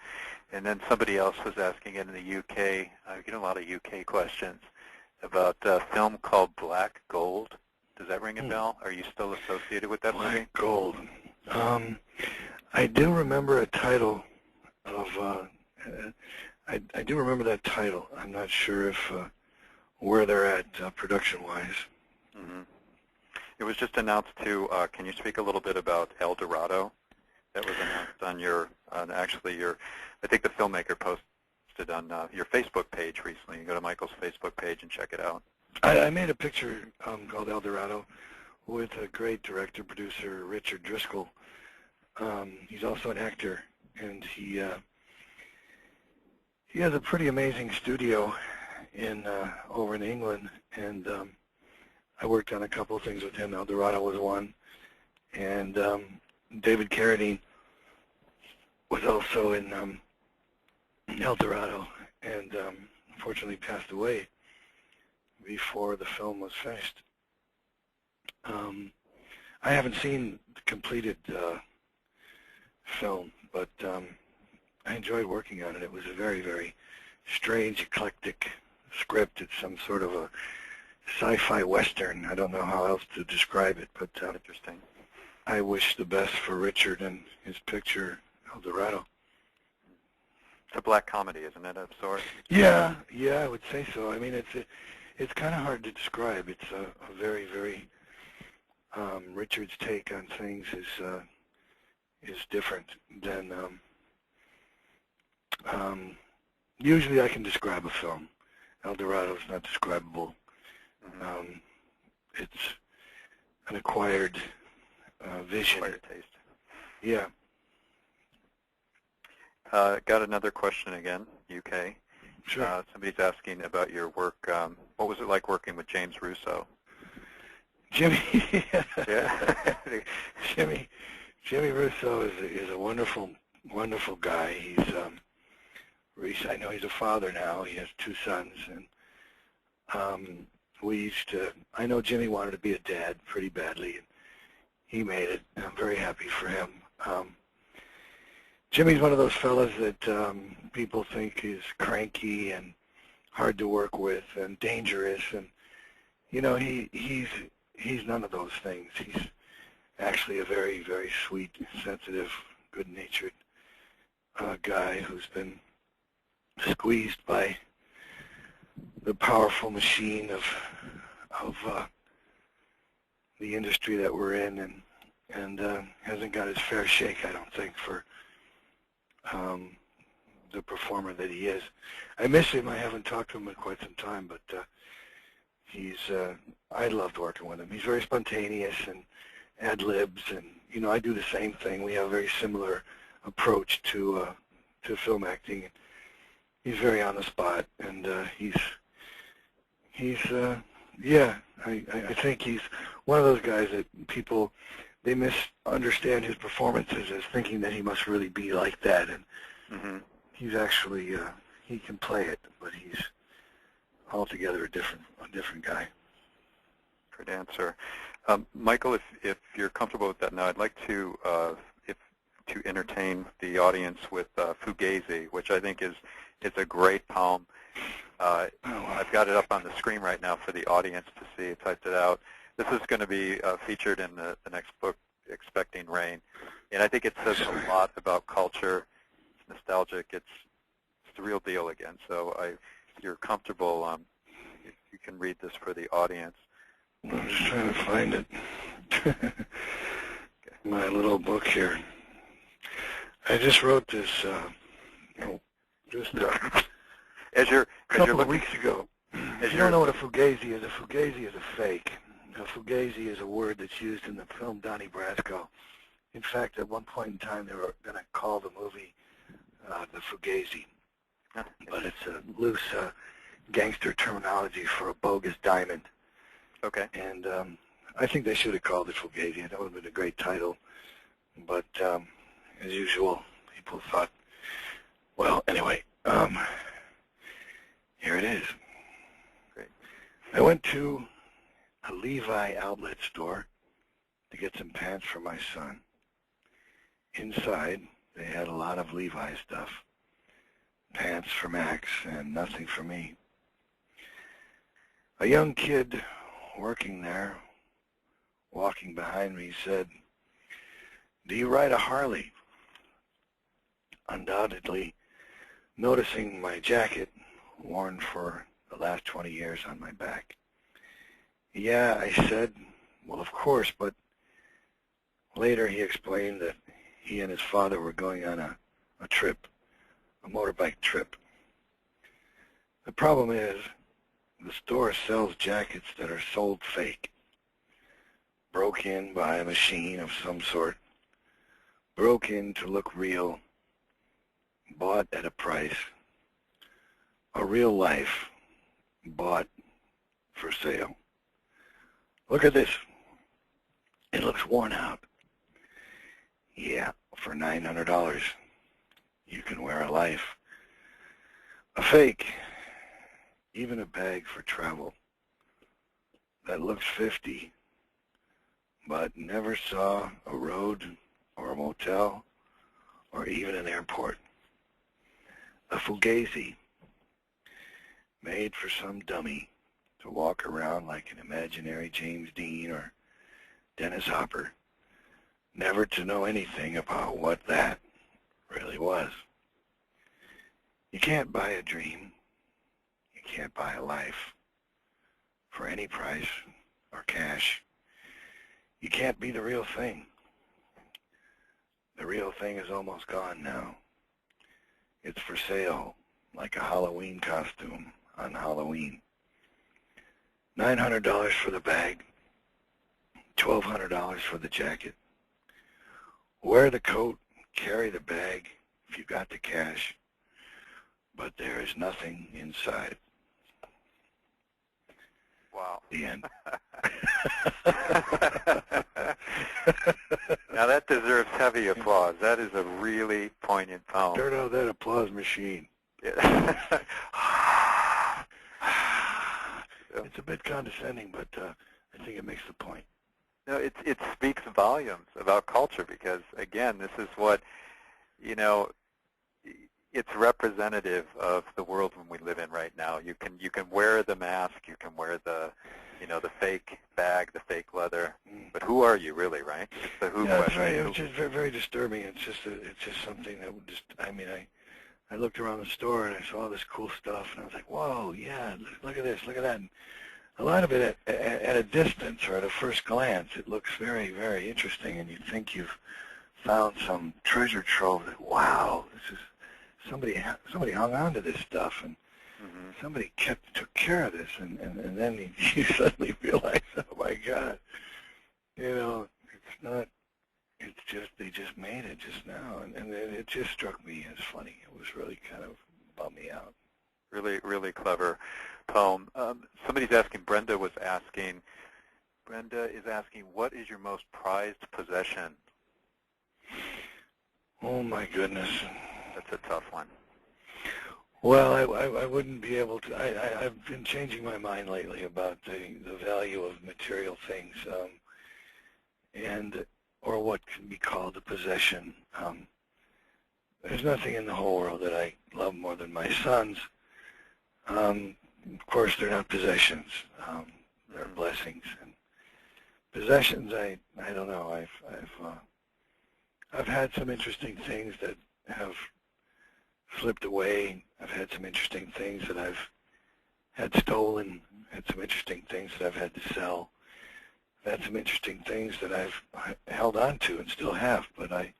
And then somebody else was asking in the UK, I get a lot of UK questions, about a film called Black Gold. Does that ring a bell? Are you still associated with that movie? Black Gold. I do remember a title of, I do remember that title. I'm not sure if where they're at production-wise. Mm-hmm. It was just announced too. Can you speak a little bit about El Dorado? That was announced on your, actually your, I think the filmmaker posted on your Facebook page recently. You can go to Michael's Facebook page and check it out. I made a picture called El Dorado with a great director, producer, Richard Driscoll. He's also an actor, and he has a pretty amazing studio over in England, and I worked on a couple of things with him. El Dorado was one, and David Carradine was also in El Dorado, and unfortunately passed away before the film was finished. I haven't seen the completed film, but I enjoyed working on it. It was a very, very strange, eclectic script. It's some sort of a sci-fi western. I don't know how else to describe it, but interesting. I wish the best for Richard and his picture, El Dorado. It's a black comedy, isn't it, of sorts? Yeah, I would say so. I mean, it's kind of hard to describe. It's a very, very Richard's take on things is different than usually I can describe a film. El Dorado is not describable. Mm-hmm. It's an acquired vision. Acquired taste. Yeah. Got another question again, UK. Sure. Somebody's asking about your work. What was it like working with James Russo? Jimmy. Yeah. Jimmy Russo is a wonderful, wonderful guy. I know he's a father now. He has 2 sons, and I know Jimmy wanted to be a dad pretty badly, and he made it, and I'm very happy for him. Jimmy's one of those fellas that people think is cranky and hard to work with and dangerous, and he's none of those things. He's actually a very, very sweet, sensitive, good-natured guy who's been squeezed by the powerful machine of the industry that we're in, and hasn't got his fair shake, I don't think, for the performer that he is. I miss him. I haven't talked to him in quite some time, but I loved working with him. He's very spontaneous and ad-libs, and I do the same thing. We have a very similar approach to film acting. He's very on the spot, and I think he's one of those guys that they misunderstand his performances as thinking that he must really be like that, and he's actually he can play it, but he's altogether a different guy. Great answer. Michael, if you're comfortable with that now, I'd like to entertain the audience with Fugazi, which I think is a great poem. I've got it up on the screen right now for the audience to see. I typed it out. This is going to be featured in the next book, Expecting Rain. And I think it says a lot about culture. It's nostalgic. It's the real deal again. So if you're comfortable, you can read this for the audience. I'm just trying to find it. My little book here. I just wrote this just a couple of weeks ago. If you don't know what a fugazi is a fake. A fugazi is a word that's used in the film Donnie Brasco. In fact, at one point in time, they were going to call the movie the Fugazi. But it's a loose gangster terminology for a bogus diamond. Okay. And I think they should have called it Fugazi. That would have been a great title. But as usual, people thought, well, anyway, here it is. Great. I went to a Levi outlet store to get some pants for my son. Inside, they had a lot of Levi stuff. Pants for Max and nothing for me. A young kid working there, walking behind me, said, "Do you ride a Harley?" Undoubtedly, noticing my jacket worn for the last 20 years on my back. "Yeah," I said, "well, of course," but later he explained that he and his father were going on a trip, a motorbike trip. The problem is, the store sells jackets that are sold fake, broke in by a machine of some sort, broke in to look real, bought at a price, a real life, bought for sale. "Look at this. It looks worn out." "Yeah, for $900, you can wear a life." A fake, even a bag for travel, that looks 50, but never saw a road or a motel or even an airport. A fugazi, made for some dummy to walk around like an imaginary James Dean or Dennis Hopper, never to know anything about what that really was. You can't buy a dream. You can't buy a life for any price or cash. You can't be the real thing. The real thing is almost gone now. It's for sale like a Halloween costume on Halloween. $900 for the bag, $1,200 for the jacket. Wear the coat, carry the bag if you got the cash, but there is nothing inside. Wow. The end. Now that deserves heavy applause. That is a really poignant poem. Turn on that applause machine. Yeah. It's a bit condescending, but I think it makes the point. No, it speaks volumes about culture because, again, this is what, you know, it's representative of the world when we live in right now. You can wear the mask, you can wear the, you know, the fake bag, the fake leather, but who are you really, right? It's the who question. It was just very, very disturbing. It's just something that would just, I mean, I looked around the store and I saw all this cool stuff and I was like, whoa, yeah, look at this, look at that. And a lot of it at a distance or at a first glance, it looks very, very interesting, and you think you've found some treasure trove that, wow, this is somebody hung on to this stuff, and somebody took care of this, and then you suddenly realize, oh my God, you know, it's not, it's just, they just made it just now, and it just struck me as funny. It was really kind of bummed me out. Really, really clever poem. Somebody's asking, Brenda is asking, what is your most prized possession? Oh my goodness. That's a tough one. Well, I wouldn't be able to. I've been changing my mind lately about the value of material things, or what can be called a possession. There's nothing in the whole world that I love more than my sons. Of course, they're not possessions. They're blessings. And possessions, I don't know. I've had some interesting things that have slipped away. I've had some interesting things that I've had stolen. Had some interesting things that I've had to sell. I've had some interesting things that I've held on to and still have. But I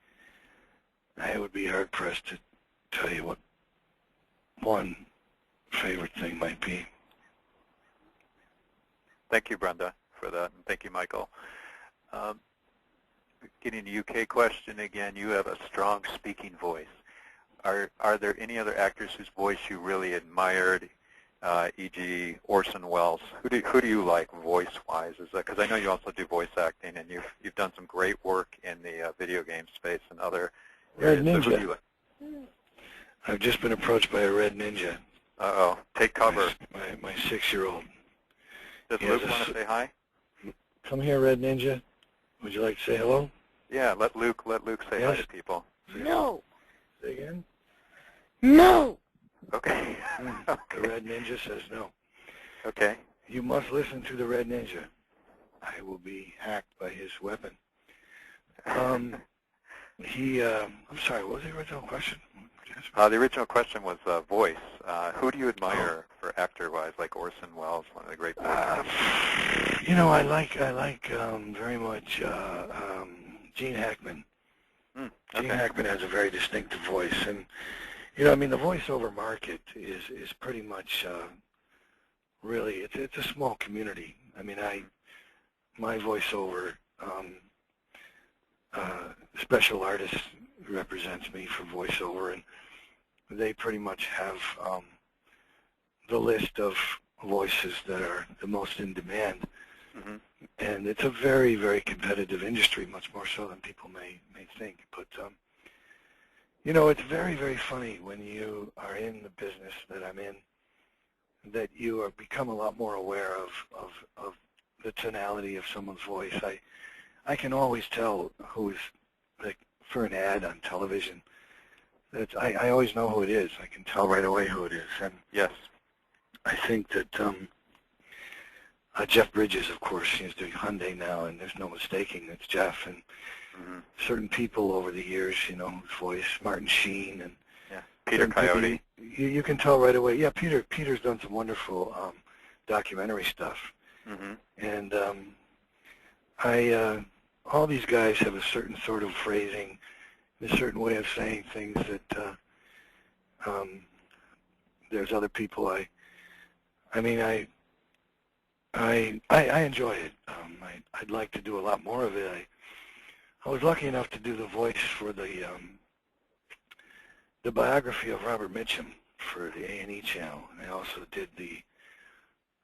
would be hard pressed to tell you what one favorite thing might be. Thank you, Brenda, for that, and thank you, Michael. Getting a UK question again, you have a strong speaking voice. Are there any other actors whose voice you really admired, e.g. Orson Welles? Who do you like voice-wise? Is that, because I know you also do voice acting, and you've done some great work in the video game space and other areas. Red Ninja. So who do you like? I've just been approached by a Red Ninja. Uh-oh. Take cover. My 6-year-old. Does Luke want to say hi? Come here, Red Ninja. Would you like to say hello? Yeah, let Luke say hi to people. No. Say again? No. Okay. The Red Ninja says no. Okay. You must listen to the Red Ninja. I will be hacked by his weapon. I'm sorry, what was the original question? The original question was voice. Who do you admire for actor-wise, like Orson Welles, one of the great voices? You know, I like very much Gene Hackman. Okay. Gene Hackman has a very distinctive voice, and you know, I mean, the voiceover market is pretty much really it's a small community. I mean, my voiceover special artist represents me for voiceover, and they pretty much have the list of voices that are the most in demand. Mm-hmm. And it's a very, very competitive industry, much more so than people may think. But, you know, it's very, very funny when you are in the business that I'm in, that you become a lot more aware of the tonality of someone's voice. I can always tell who's, like, for an ad on television. I always know who it is. I can tell right away who it is. And yes. I think that Jeff Bridges, of course, he's doing Hyundai now, and there's no mistaking it's Jeff. And certain people over the years, you know, whose voice, Martin Sheen and Peter Coyote. You can tell right away. Yeah, Peter's done some wonderful documentary stuff. And all these guys have a certain sort of phrasing, a certain way of saying things that there's other people I enjoy it. I'd like to do a lot more of it. I was lucky enough to do the voice for the biography of Robert Mitchum for the A&E channel. And I also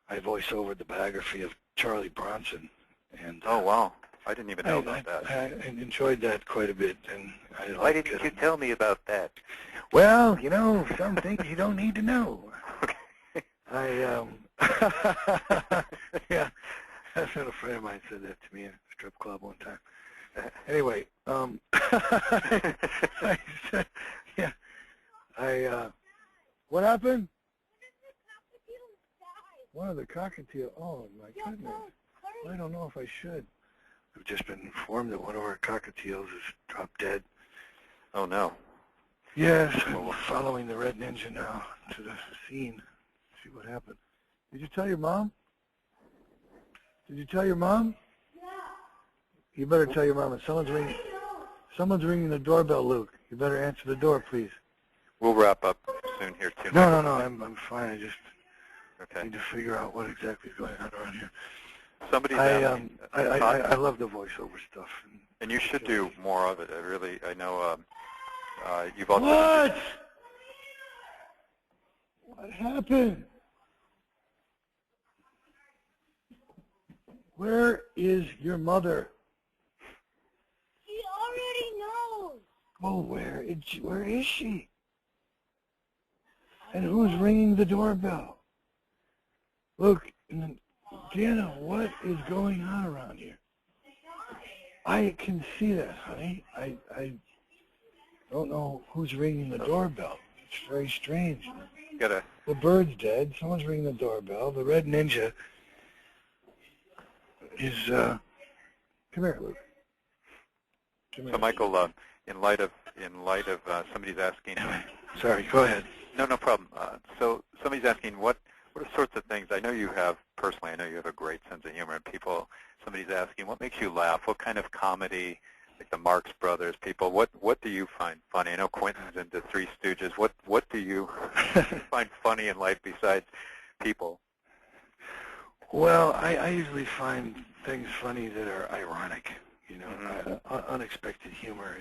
I voice over the biography of Charlie Bronson. And oh wow, I didn't even know about that. I enjoyed that quite a bit. And why didn't you tell me about that? Well, you know, some things you don't need to know. Okay. Yeah, that's what a friend of mine said that to me. It's strip club one time. Anyway, yeah, what happened? One of the cockatiels. Oh my goodness! I don't know if I should. We've just been informed that one of our cockatiels is dropped dead. Oh no. Yes, we're following the Red Ninja now to the scene. See what happened. Did you tell your mom? Did you tell your mom? Yeah. You better tell your mom. Someone's ringing the doorbell, Luke. You better answer the door, please. We'll wrap up soon here too. No, I'm fine. I just okay. need to figure out what exactly is going on around here. Somebody's asking. I love the voiceover stuff. And you should do more of it. I know you've also. What? What happened? Where is your mother? She already knows. Oh, where is she? And who's ringing the doorbell? Look, Deanna, what is going on around here? I can see that, honey. I don't know who's ringing the doorbell. It's very strange. The bird's dead. Someone's ringing the doorbell. The Red Ninja is, come here, Luke. Come here. So, Michael, in light of somebody's asking. Sorry, go ahead. No problem. So somebody's asking what are sorts of things? I know you have personally. I know you have a great sense of humor. And somebody's asking, what makes you laugh? What kind of comedy, like the Marx Brothers people? What do you find funny? I know Quentin's into Three Stooges. What do you find funny in life besides people? Well, I usually find things funny that are ironic. You know, unexpected humor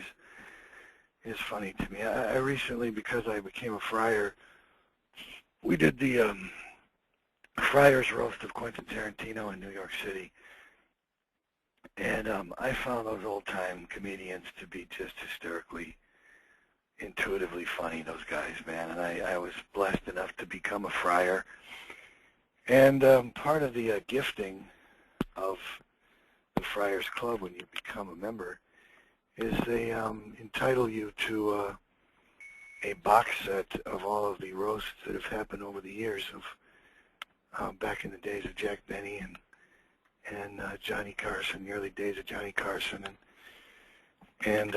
is funny to me. I recently, because I became a friar, we did the Friars Roast of Quentin Tarantino in New York City. And I found those old-time comedians to be just hysterically, intuitively funny, those guys, man. And I was blessed enough to become a friar. And part of the gifting of the Friars Club when you become a member is they entitle you to a box set of all of the roasts that have happened over the years of back in the days of Jack Benny and Johnny Carson, the early days of Johnny Carson. And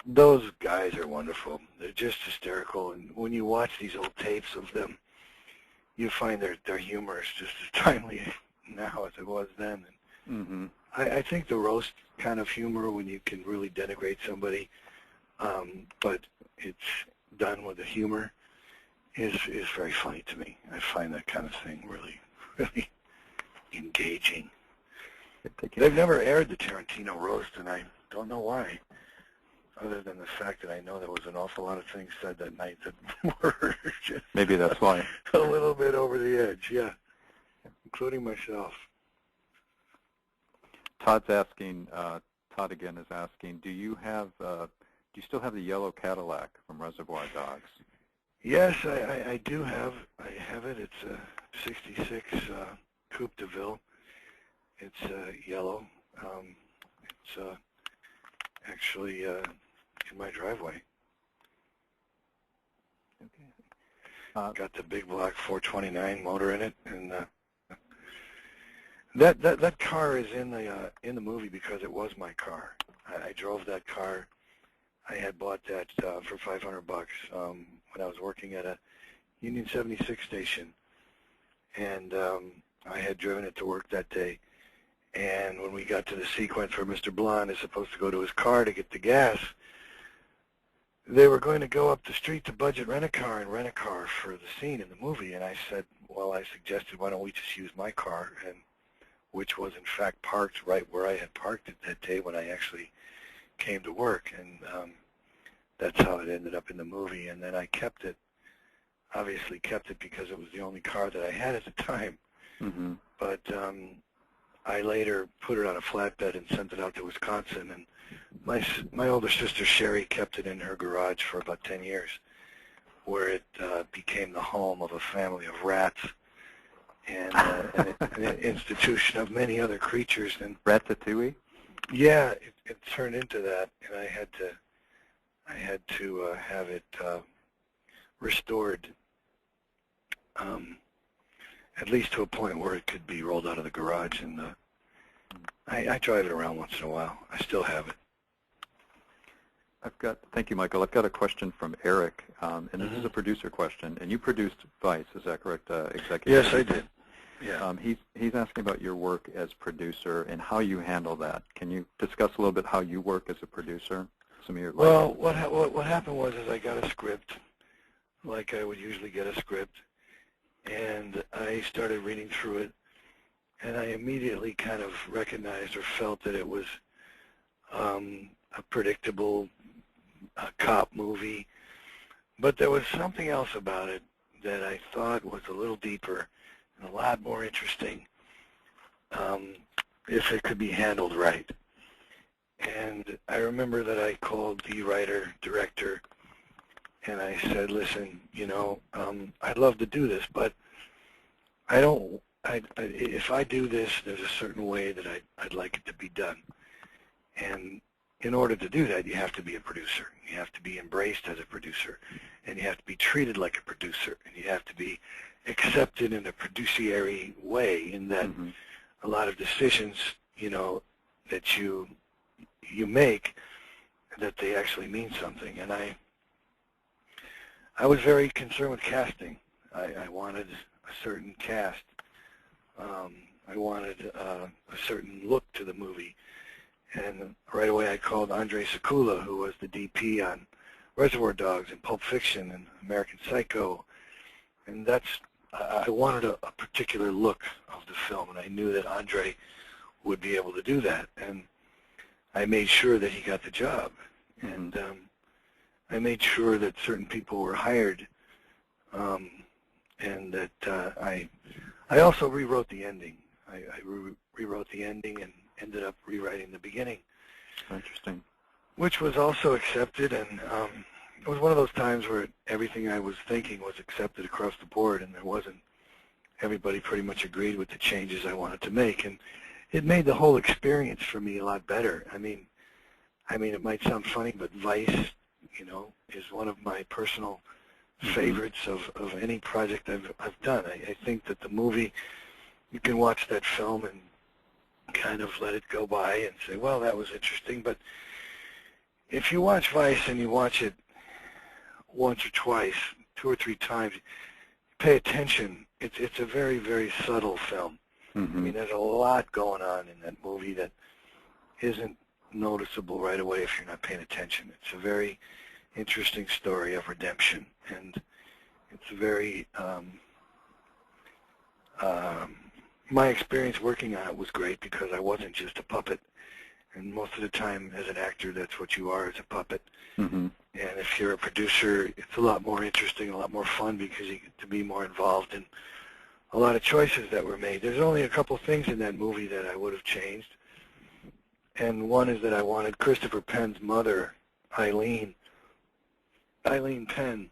those guys are wonderful. They're just hysterical. And when you watch these old tapes of them, you find their humor is just as timely now as it was then. And I think the roast kind of humor, when you can really denigrate somebody, but it's done with a humor, is very funny to me. I find that kind of thing really, really engaging. They've never aired the Tarantino roast, and I don't know why, other than the fact that I know there was an awful lot of things said that night that were just maybe that's why a little bit over the edge, yeah, including myself. Todd's asking. Todd again is asking, do you still have the yellow Cadillac from Reservoir Dogs? Yes, I do have. I have it. It's a '66 Coupe de Ville. It's yellow. It's actually in my driveway. Okay. Got the big block 429 motor in it, and that car is in the movie because it was my car. I drove that car. I had bought that for $500 when I was working at a Union 76 station, and I had driven it to work that day. And when we got to the sequence where Mr. Blonde is supposed to go to his car to get the gas, they were going to go up the street to Budget Rent-A-Car and rent a car for the scene in the movie. And I said, well, I suggested, why don't we just use my car, and which was in fact parked right where I had parked it that day when I actually came to work. And that's how it ended up in the movie. And then I kept it, obviously kept it because it was the only car that I had at the time. But I later put it on a flatbed and sent it out to Wisconsin, and my older sister Sherry kept it in her garage for about 10 years, where it became the home of a family of rats and an institution of many other creatures. And Ratatouille? Yeah, it turned into that, and I had to have it restored, at least to a point where it could be rolled out of the garage. And I drive it around once in a while. I still have it. Thank you, Michael. I've got a question from Eric, and this Mm-hmm. is a producer question. And you produced Vice, is that correct, executive? Yes, I did. Yeah. He's asking about your work as producer and how you handle that. Can you discuss a little bit how you work as a producer? Some of your Well, what happened was is I got a script, like I would usually get a script, and I started reading through it, and I immediately kind of recognized or felt that it was a predictable cop movie, but there was something else about it that I thought was a little deeper and a lot more interesting if it could be handled right. And I remember that I called the writer, director, and I said, listen, I'd love to do this, but if I do this, there's a certain way that I'd like it to be done. And in order to do that, you have to be a producer. You have to be embraced as a producer, and you have to be treated like a producer, and you have to be accepted in a produciary way, in that a lot of decisions, that you make, that they actually mean something. And I was very concerned with casting. I wanted a certain cast. I wanted a certain look to the movie. And right away I called Andrei Sekula, who was the DP on Reservoir Dogs and Pulp Fiction and American Psycho. And I wanted a particular look of the film, and I knew that Andrei would be able to do that. And I made sure that he got the job. And I made sure that certain people were hired, and that I also rewrote the ending. I rewrote the ending and ended up rewriting the beginning. Interesting. Which was also accepted, and it was one of those times where everything I was thinking was accepted across the board, and there wasn't. Everybody pretty much agreed with the changes I wanted to make, and it made the whole experience for me a lot better. I mean, it might sound funny, but Vice, is one of my personal favorites of any project I've done. I think that the movie, you can watch that film and kind of let it go by and say, well, that was interesting. But if you watch Vice and you watch it once or twice, 2 or 3 times, pay attention. It's a very, very subtle film. I mean, there's a lot going on in that movie that isn't noticeable right away if you're not paying attention. It's a very interesting story of redemption, and it's very my experience working on it was great because I wasn't just a puppet, and most of the time as an actor that's what you are, as a puppet. And if you're a producer, it's a lot more interesting, a lot more fun, because you get to be more involved in a lot of choices that were made. There's only a couple things in that movie that I would have changed, and one is that I wanted Christopher Penn's mother, Eileen Penn.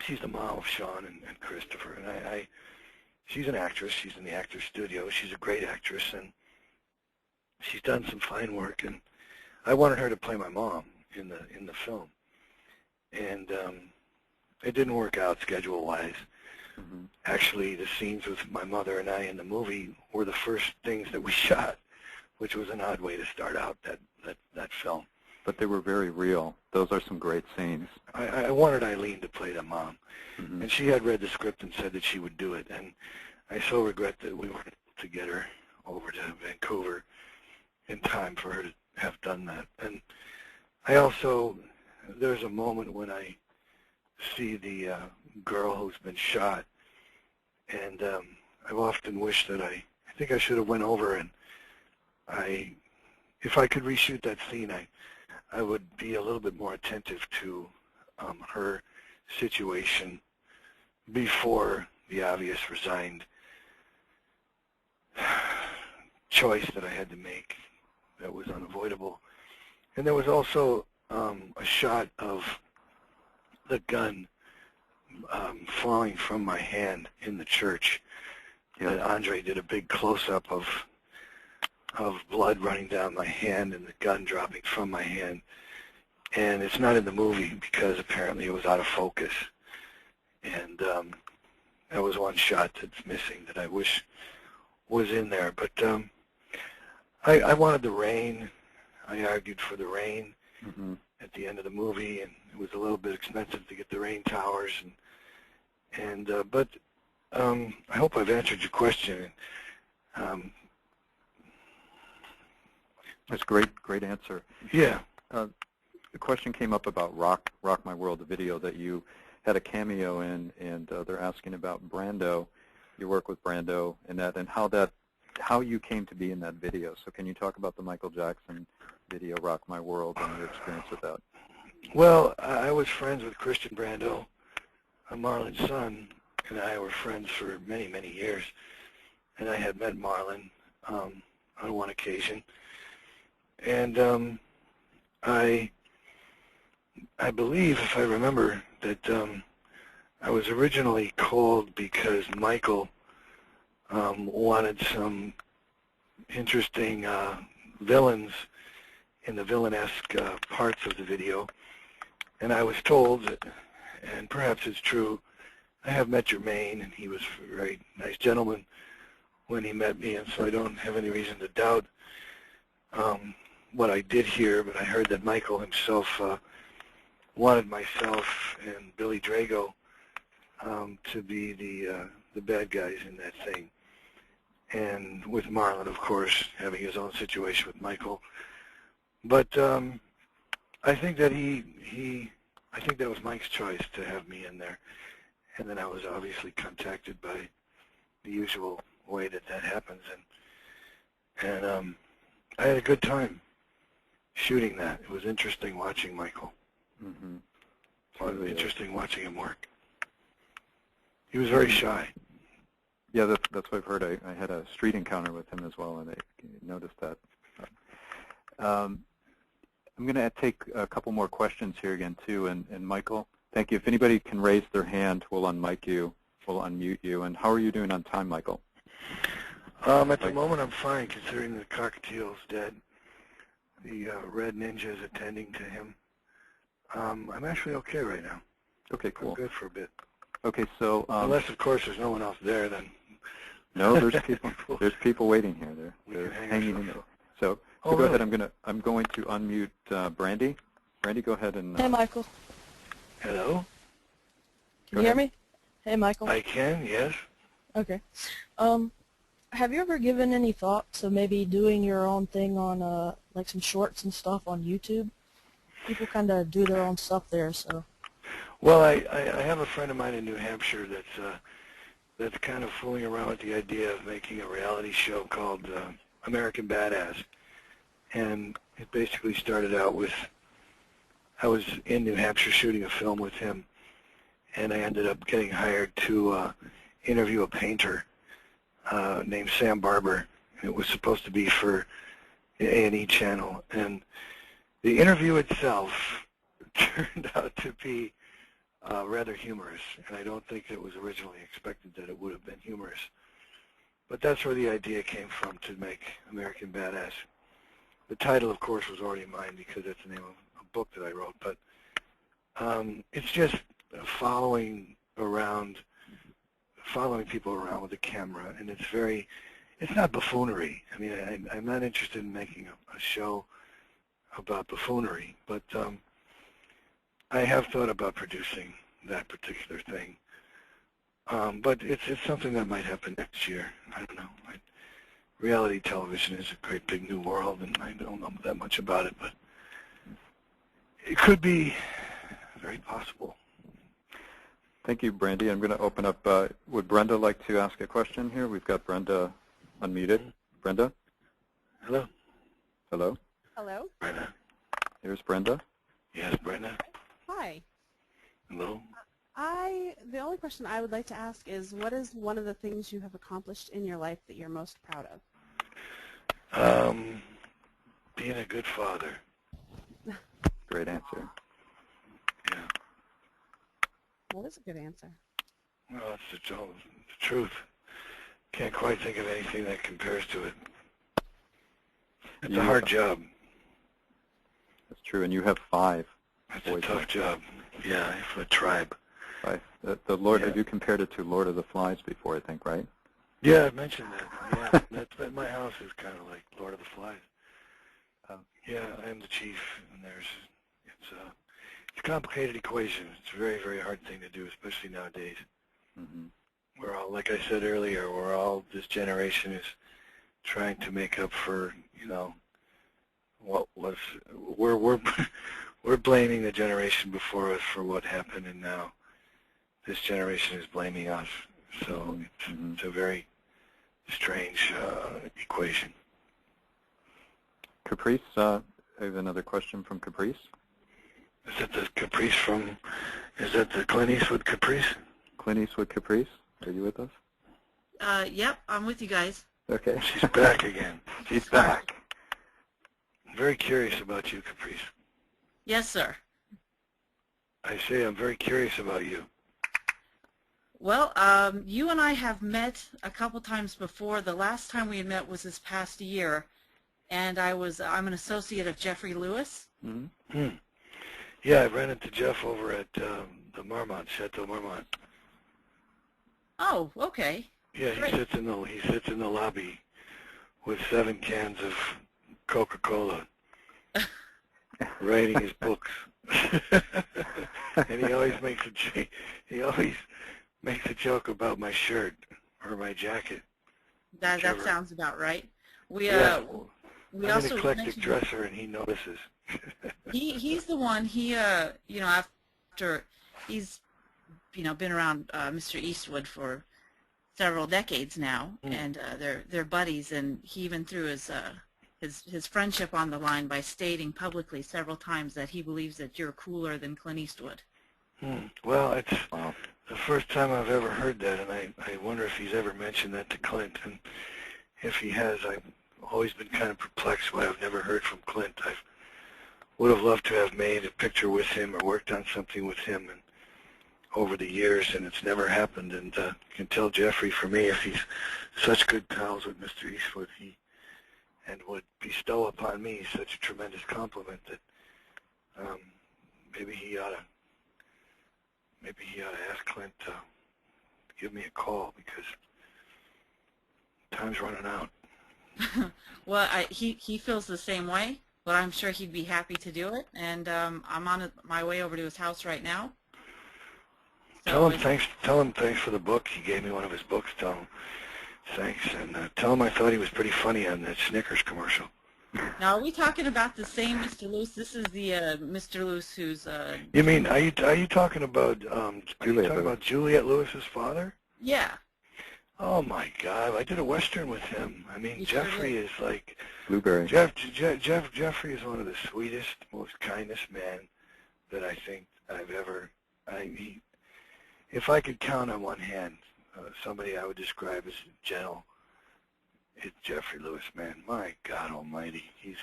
She's the mom of Sean and Christopher, and she's an actress. She's in the Actors Studio. She's a great actress, and she's done some fine work. And I wanted her to play my mom in the film, and it didn't work out schedule-wise. Actually, the scenes with my mother and I in the movie were the first things that we shot, which was an odd way to start out that film. But they were very real. Those are some great scenes. I wanted Eileen to play the mom, and she had read the script and said that she would do it. And I so regret that we weren't able to get her over to Vancouver in time for her to have done that. And I also, there's a moment when I see the girl who's been shot, and I've often wished that I think I should have went over, and if I could reshoot that scene, I would be a little bit more attentive to her situation before the obvious resigned choice that I had to make that was unavoidable. And there was also a shot of the gun falling from my hand in the church. That Andre did a big close-up of of blood running down my hand and the gun dropping from my hand. And it's not in the movie because apparently it was out of focus. And that was one shot that's missing that I wish was in there. But I wanted the rain. I argued for the rain at the end of the movie, and it was a little bit expensive to get the rain towers. But I hope I've answered your question. That's great answer. Yeah. The question came up about Rock My World, the video that you had a cameo in, and they're asking about Brando, your work with Brando, and that, and how you came to be in that video. So can you talk about the Michael Jackson video, Rock My World, and your experience with that? Well, I was friends with Christian Brando, Marlon's son, and I were friends for many, many years. And I had met Marlon on one occasion. And I believe, if I remember, that I was originally called because Michael wanted some interesting villains in the villanesque parts of the video. And I was told that, and perhaps it's true, I have met Jermaine, and he was a very nice gentleman when he met me, and so I don't have any reason to doubt what I did here, but I heard that Michael himself wanted myself and Billy Drago to be the bad guys in that thing. And with Marlon, of course, having his own situation with Michael. But I think that I think that was Mike's choice to have me in there. And then I was obviously contacted by the usual way that happens. And I had a good time shooting that. It was interesting watching Michael. It was interesting watching him work. He was very shy. Yeah, that's what I've heard. I had a street encounter with him as well, and I noticed that. I'm going to take a couple more questions here again, too. And Michael, thank you. If anybody can raise their hand, we'll unmic you. We'll unmute you. And how are you doing on time, Michael? At the moment, I'm fine, considering the cockatiel's dead. The Red Ninja is attending to him. I'm actually okay right now. Okay, cool. I'm good for a bit. Okay, so unless, of course, there's no one else there, then. No, there's people. There's people waiting here. They're hanging in there. So go really? ahead. I'm going to unmute Brandy. Brandy, go ahead and. Hey, Michael. Hello. Can you hear me? Hey, Michael. I can. Yes. Okay. Have you ever given any thought to maybe doing your own thing on like some shorts and stuff on YouTube? People kind of do their own stuff there, so. Well, I have a friend of mine in New Hampshire that's kind of fooling around with the idea of making a reality show called American Badass. And it basically started out with, I was in New Hampshire shooting a film with him, and I ended up getting hired to interview a painter named Sam Barber. It was supposed to be for the A&E channel. And the interview itself turned out to be rather humorous, and I don't think it was originally expected that it would have been humorous. But that's where the idea came from, to make American Badass. The title, of course, was already mine because that's the name of a book that I wrote, but it's just following people around with a camera, and it's not buffoonery. I mean, I'm not interested in making a show about buffoonery, but I have thought about producing that particular thing. But it's something that might happen next year. I don't know. Reality television is a great big new world, and I don't know that much about it, but it could be very possible. Thank you, Brandy. I'm going to open up. Would Brenda like to ask a question here? We've got Brenda unmuted. Brenda? Hello? Hello? Hello? Brenda? Here's Brenda. Yes, Brenda? Hi. Hello? The only question I would like to ask is, what is one of the things you have accomplished in your life that you're most proud of? Being a good father. Great answer. Yeah. Well, that's a good answer. Well, that's the truth. Can't quite think of anything that compares to it. It's a hard job. That's true, and you have 5. It's a tough job. Yeah, for a tribe. Right. The Lord, Yeah. you compared it to Lord of the Flies before, I think, right? Yeah, I mentioned that. Yeah, that's my house is kind of like Lord of the Flies. Yeah, I am the chief, and it's a complicated equation. It's a very, very hard thing to do, especially nowadays. Mm-hmm. We're all, like I said earlier, this generation is trying to make up for, what was, we're blaming the generation before us for what happened, and now this generation is blaming us. So it's a very strange equation. Caprice, I have another question from Caprice. Is that the Caprice is that the Clint Eastwood Caprice? Clint Eastwood Caprice, are you with us? Yep, I'm with you guys. Okay. She's back again. She's back. I'm very curious about you, Caprice. Yes, sir. I say I'm very curious about you. Well, you and I have met a couple times before. The last time we had met was this past year, and I'm an associate of Jeffrey Lewis. Mm-hmm. Yeah, I ran into Jeff over at the Marmont, Chateau Marmont. Oh, okay. Yeah, he sits in the lobby with 7 cans of Coca-Cola, writing his books. And he always makes a joke about my shirt or my jacket. That sounds about right. We I'm also an eclectic mentioned- dresser, and he notices. He's the one. After he's been around Mr. Eastwood for several decades now, and they're buddies, and he even threw his friendship on the line by stating publicly several times that he believes that you're cooler than Clint Eastwood. Well, it's the first time I've ever heard that, and I wonder if he's ever mentioned that to Clint. And if he has, I've always been kind of perplexed why I've never heard from Clint. I would have loved to have made a picture with him or worked on something with him over the years, and it's never happened. And you can tell Jeffrey, for me, if he's such good pals with Mr. Eastwood, and would bestow upon me such a tremendous compliment that maybe he ought to ask Clint to give me a call, because time's running out. Well, he feels the same way, but I'm sure he'd be happy to do it. And I'm on my way over to his house right now. So Tell him thanks for the book. He gave me one of his books. Tell him thanks, and tell him I thought he was pretty funny on that Snickers commercial. Now, are we talking about the same Mr. Lewis? This is the Mr. Lewis who's. You mean are you talking about Juliette Lewis's father? Yeah. Oh my God! I did a Western with him. I mean, Jeffrey is like Blueberry. Jeffrey is one of the sweetest, most kindest men that I think I've ever. If I could count on one hand somebody I would describe as gentle, it's Jeffrey Lewis, man. My God Almighty, he's.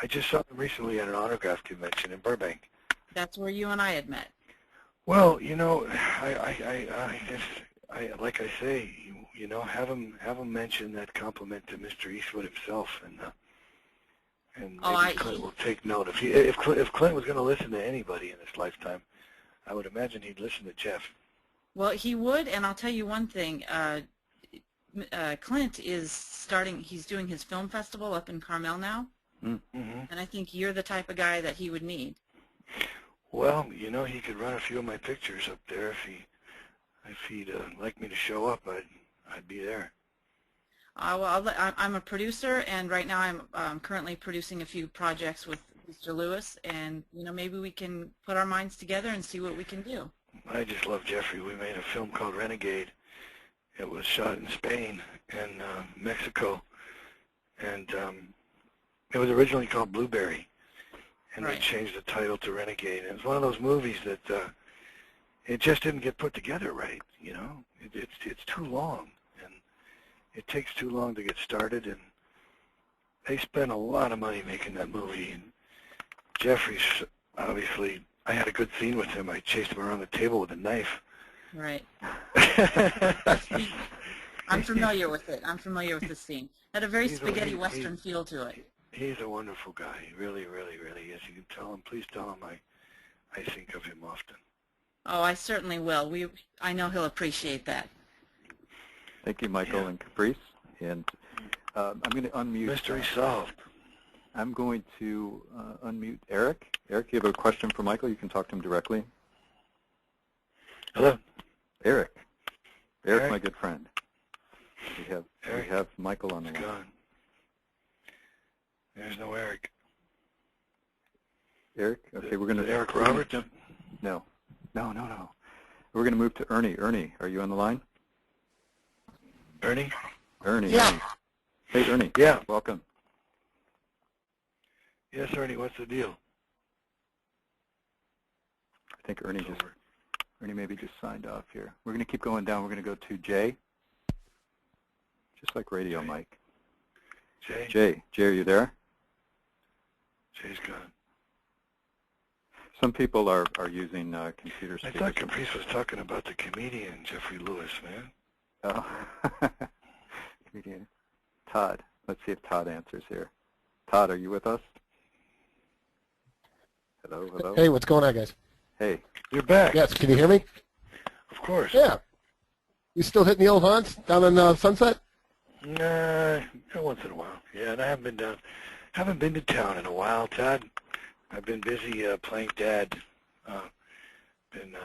I just saw him recently at an autograph convention in Burbank. That's where you and I had met. Well, I like I say, have him mention that compliment to Mr. Eastwood himself, and maybe Clint will take note. If Clint was going to listen to anybody in his lifetime, I would imagine he'd listen to Jeff. Well, he would, and I'll tell you one thing. Clint is he's doing his film festival up in Carmel now, and I think you're the type of guy that he would need. Well, he could run a few of my pictures up there if he'd like me to show up. I'd be there. Well, I'm a producer, and right now I'm currently producing a few projects with Mr. Lewis, and maybe we can put our minds together and see what we can do. I just love Jeffrey. We made a film called Renegade. It was shot in Spain and Mexico, and it was originally called Blueberry, and they changed the title to Renegade. And it's one of those movies that it just didn't get put together right. It's too long, and it takes too long to get started, and they spent a lot of money making that movie. And Jeffrey's obviously, I had a good scene with him. I chased him around the table with a knife. Right. I'm familiar with it. I'm familiar with the scene. Had a very spaghetti western feel to it. He's a wonderful guy. He really, really, really is. You can tell him. Please tell him I think of him often. Oh, I certainly will. I know he'll appreciate that. Thank you, Michael and Caprice. And I'm going to unmute. Mystery solved. I'm going to unmute Eric. Eric, you have a question for Michael? You can talk to him directly. Hello? Eric. Eric, Eric? my good friend. We have Michael on the line. Gone. There's no Eric. Eric? Okay, we're going to... Eric Roberts? No. We're going to move to Ernie. Ernie, are you on the line? Ernie? Ernie. Yeah. Ernie. Hey, Ernie. Yeah. Welcome. Yes, Ernie, what's the deal? I think Ernie maybe just signed off here. We're going to keep going down. We're going to go to Jay. Just like radio, Jay. Mike. Jay? Jay, are you there? Jay's gone. Some people are using computer I speakers. thought Caprice was talking about the comedian Jeffrey Lewis, man. Oh. Comedian. Todd. Let's see if Todd answers here. Todd, are you with us? Hello, hello. Hey, what's going on, guys? Hey. You're back. Yes, can you hear me? Of course. Yeah. You still hitting the old haunts down on Sunset? Nah, once in a while. Yeah, and I haven't been to town in a while, Todd. I've been busy playing dad. Been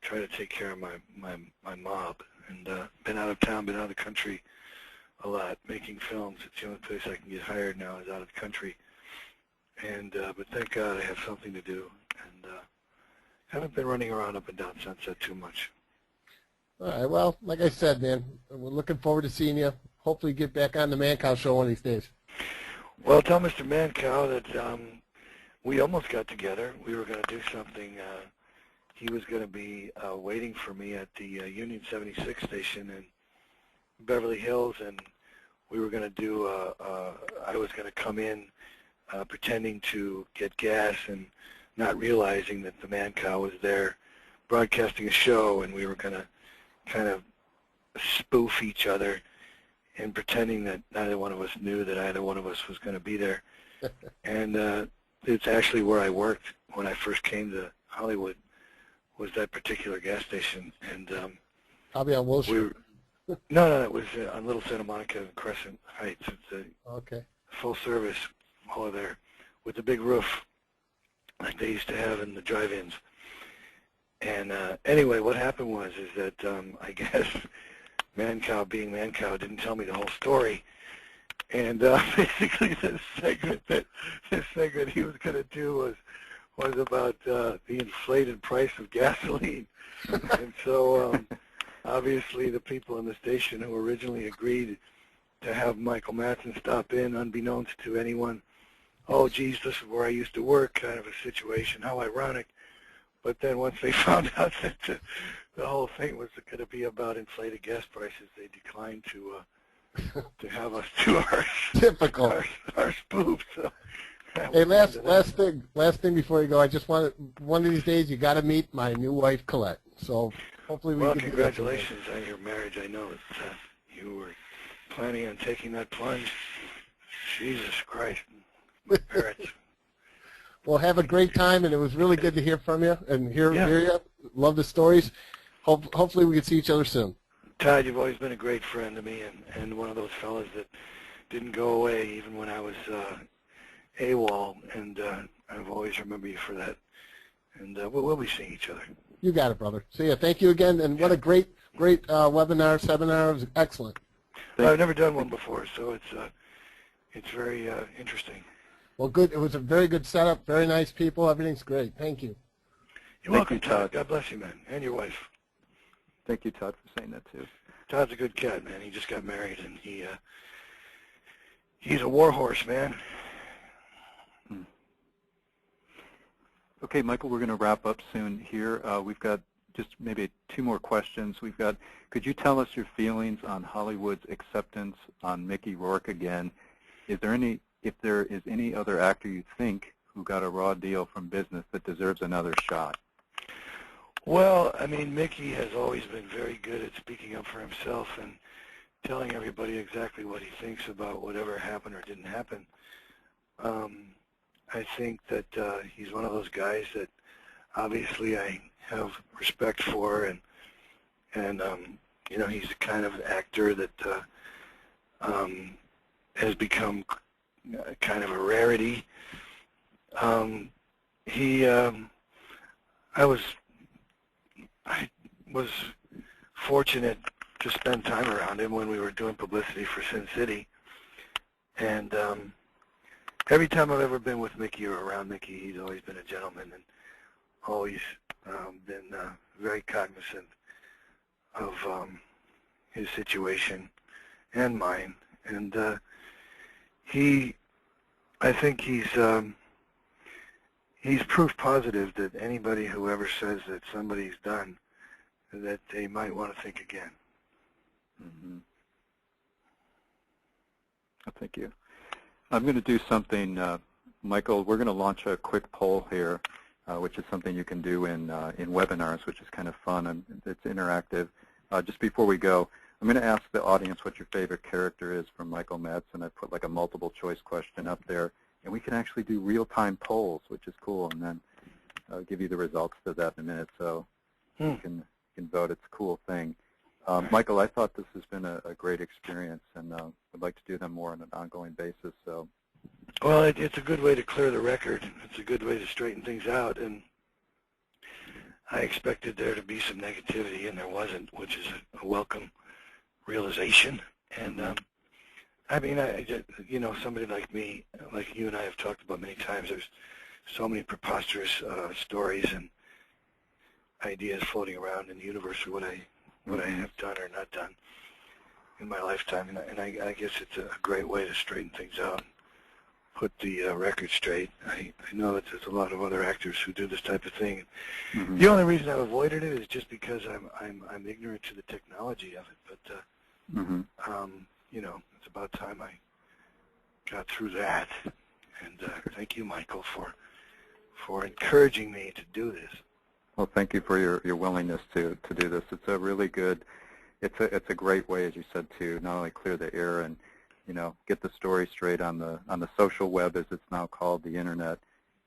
trying to take care of my mob, and been out of town, been out of the country a lot, making films. It's the only place I can get hired now is out of the country. And but thank God I have something to do, and haven't been running around up and down Sunset too much. All right, well, like I said, man, we're looking forward to seeing you. Hopefully get back on the Mancow show one of these days. Well, tell Mr. Mancow that we almost got together. We were going to do something. He was going to be waiting for me at the Union 76 station in Beverly Hills, and we were going to do, I was going to come in pretending to get gas and not realizing that the Mancow was there broadcasting a show, and we were going to kind of spoof each other and pretending that neither one of us knew that either one of us was going to be there. And it's actually where I worked when I first came to Hollywood, was that particular gas station. And Probably on Wilshire. no, it was on Little Santa Monica and Crescent Heights. It's a full service hall there with a big roof like they used to have in the drive-ins. And anyway, what happened was that I guess Mancow, being Mancow, didn't tell me the whole story. And basically, this segment he was going to do was about the inflated price of gasoline. And so obviously, the people in the station who originally agreed to have Michael Madsen stop in, unbeknownst to anyone, oh, geez, this is where I used to work, kind of a situation. How ironic. But then once they found out that the whole thing was going to be about inflated gas prices, they declined to have us do our Typical. our spoof. So hey, last thing before you go, I just want one of these days you got to meet my new wife Colette. So hopefully we can. Congratulations on your marriage. I know that you were planning on taking that plunge. Jesus Christ, parents. Well, have a great time, and it was really good to hear from you and hear you. Love the stories. Hopefully we can see each other soon. Todd, you've always been a great friend to me, and one of those fellas that didn't go away even when I was AWOL, and I've always remembered you for that. And we'll be seeing each other. You got it, brother. See ya. Thank you again, and what a great seminar. It was excellent. I've never done one before, so it's very interesting. Well, good. It was a very good setup. Very nice people. Everything's great. Thank you. You're welcome, Todd. God bless you, man, and your wife. Thank you, Todd, for saying that, too. Todd's a good cat, man. He just got married, and he's a war horse, man. Okay, Michael, we're going to wrap up soon here. We've got just maybe 2 more questions. Could you tell us your feelings on Hollywood's acceptance on Mickey Rourke again? If there is any other actor you think who got a raw deal from business that deserves another shot? Well, I mean, Mickey has always been very good at speaking up for himself and telling everybody exactly what he thinks about whatever happened or didn't happen. I think that he's one of those guys that obviously I have respect for, and you know, he's the kind of actor that has become kind of a rarity. I was fortunate to spend time around him when we were doing publicity for Sin City, and every time I've ever been with Mickey or around Mickey, he's always been a gentleman and always been very cognizant of his situation and mine. And I think he's proof positive that anybody who ever says that somebody's done, that they might want to think again. Mm-hmm. Thank you. I'm going to do something, Michael. We're going to launch a quick poll here, which is something you can do in webinars, which is kind of fun and it's interactive. Just before we go, I'm going to ask the audience what your favorite character is from Michael Madsen. I put like a multiple choice question up there, and we can actually do real-time polls, which is cool, and then I'll give you the results to that in a minute, so you can vote. It's a cool thing. Michael, I thought this has been a great experience, and would like to do them more on an ongoing basis. So, well, it's a good way to clear the record. It's a good way to straighten things out, and I expected there to be some negativity, and there wasn't, which is a welcome realization. And I mean, you know, somebody like me, like you and I have talked about many times, there's so many preposterous stories and ideas floating around in the universe of what I have done or not done in my lifetime, and I guess it's a great way to straighten things out, put the record straight. I know that there's a lot of other actors who do this type of thing. mm-hmm. The only reason I've avoided it is just because I'm ignorant to the technology of it. But mm-hmm. You know, it's about time I got through that. And thank you, Michael, for encouraging me to do this. Well, thank you for your willingness to do this. It's a really good, it's a great way, as you said, to not only clear the air and, you know, get the story straight on the social web, as it's now called, the internet,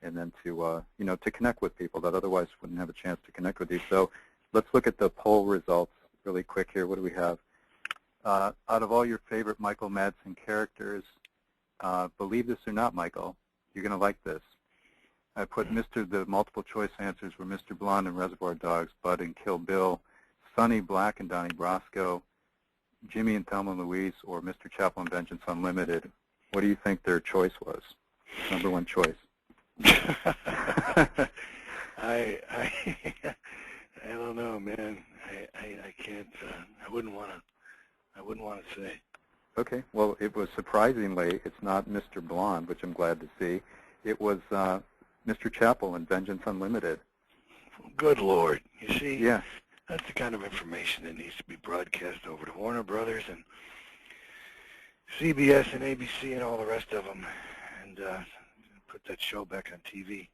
and then to you know, to connect with people that otherwise wouldn't have a chance to connect with you. So let's look at the poll results really quick here. What do we have? Out of all your favorite Michael Madsen characters, believe this or not, Michael, you're going to like this. I put the multiple choice answers were Mr. Blonde in Reservoir Dogs, Bud in Kill Bill, Sonny Black and Donnie Brasco, Jimmy and Thelma and Louise, or Mr. Chaplin Vengeance Unlimited. What do you think their choice was? Number one choice. I don't know, man. I can't. I wouldn't want to say. Okay. Well, it was surprisingly, it's not Mr. Blonde, which I'm glad to see. It was Mr. Chaplin, Vengeance Unlimited. Good Lord. You see, yeah, that's the kind of information that needs to be broadcast over to Warner Brothers and CBS and ABC and all the rest of them, and put that show back on TV.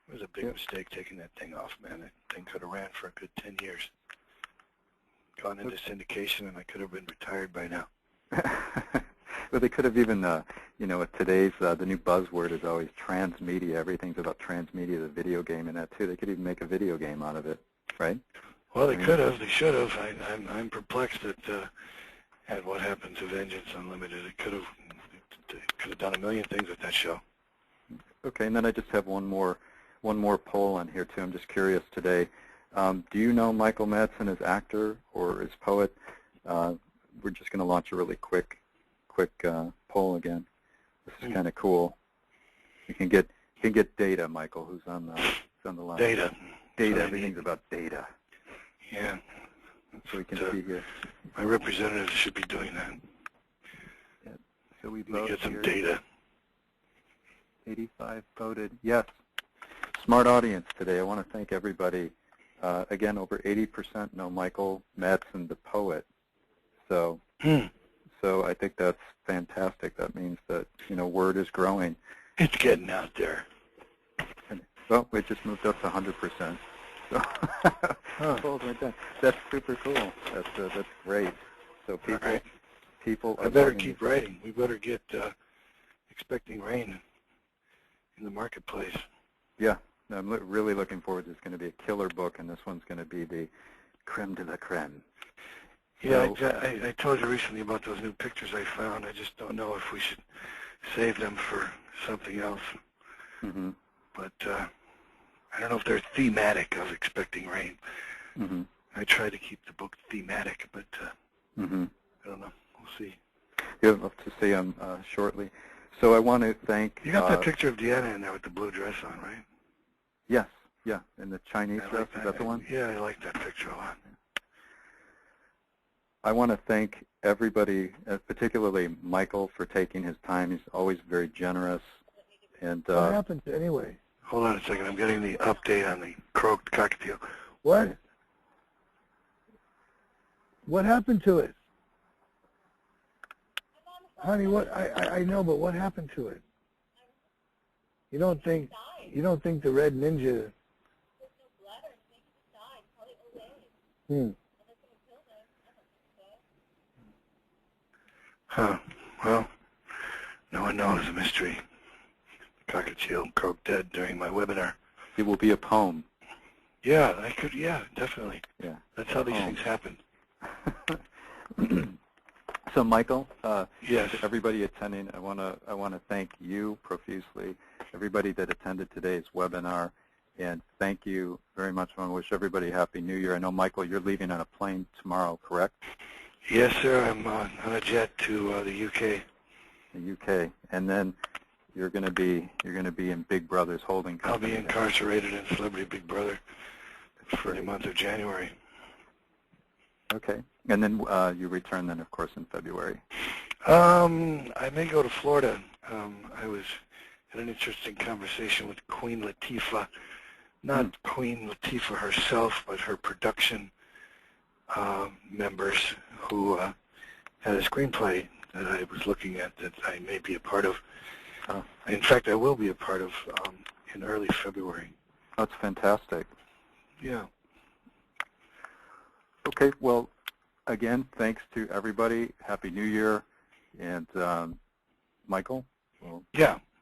It was a big mistake taking that thing off, man. That thing could have ran for a good 10 years. Gone into syndication, and I could have been retired by now. Well, they could have even, you know, today's, the new buzzword is always transmedia. Everything's about transmedia, the video game and that, too. They could even make a video game out of it, right? Well, they could have. They should have. I'm perplexed at what happened to Vengeance Unlimited. It could have done a million things with that show. Okay, and then I just have one more poll on here, too. I'm just curious today. Do you know Michael Madsen as actor or as poet? We're just going to launch a really quick poll again. This is kind of cool. You can get data, Michael, who's on the line. Data. Everything's about data. Yeah. So we can see here. My representatives should be doing that. Yeah. So we get some here. data. 85 voted yes. Smart audience today. I want to thank everybody. Again, over 80% know Michael Madsen, the poet. So I think that's fantastic. That means that, you know, word is growing. It's getting out there. Well, it just moved up to 100%. So right there. That's super cool. That's great. So people I better keep writing. We better get Expecting Rain in the marketplace. Yeah, I'm really looking forward to it. It's going to be a killer book, and this one's going to be the creme de la creme. Yeah, I told you recently about those new pictures I found. I just don't know if we should save them for something else. Mm-hmm. But I don't know if they're thematic. I was expecting rain. Mm-hmm. I try to keep the book thematic, but mm-hmm. I don't know. We'll see. You have to see them shortly. So I want to thank... You got that picture of Deanna in there with the blue dress on, right? Yes, yeah, in the Chinese dress. Is that the one? Yeah, I like that picture a lot. I want to thank everybody, particularly Michael, for taking his time. He's always very generous. And what happened to anyway? Hold on a second. I'm getting the update on the croaked cockatiel. What? What happened to it? Honey, what? I know, but what happened to it? You don't think the red ninja? Huh. Well, no one knows the mystery. The cockatiel croaked dead during my webinar. it will be a poem. Yeah, I could. Yeah, definitely. Yeah. That's how these things happen. So, Michael, yes. to everybody attending, I want to thank you profusely, everybody that attended today's webinar, and thank you very much. I want to wish everybody a Happy New Year. I know, Michael, you're leaving on a plane tomorrow, correct? Yes, sir. I'm on a jet to the UK. The UK, and then you're going to be in Big Brother's holding company. I'll be incarcerated in Celebrity Big Brother for the month of January. Okay, and then you return then, of course, in February. I may go to Florida. I was had an interesting conversation with Queen Latifah, not Queen Latifah herself, but her production members who had a screenplay that I was looking at that I may be a part of. In fact, I will be a part of in early February. That's fantastic. Yeah. Okay, well, again, thanks to everybody. Happy New Year. And Michael,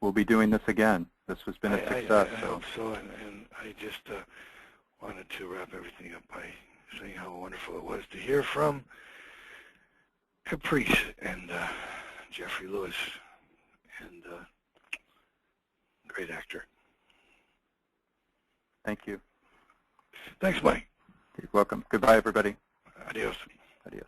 we'll be doing this again. This has been a success. I hope so, and I just wanted to wrap everything up by saying how wonderful it was to hear from Caprice and Jeffrey Lewis, and great actor. Thank you. Thanks, Mike. You're welcome. Goodbye, everybody. Adios. Adios.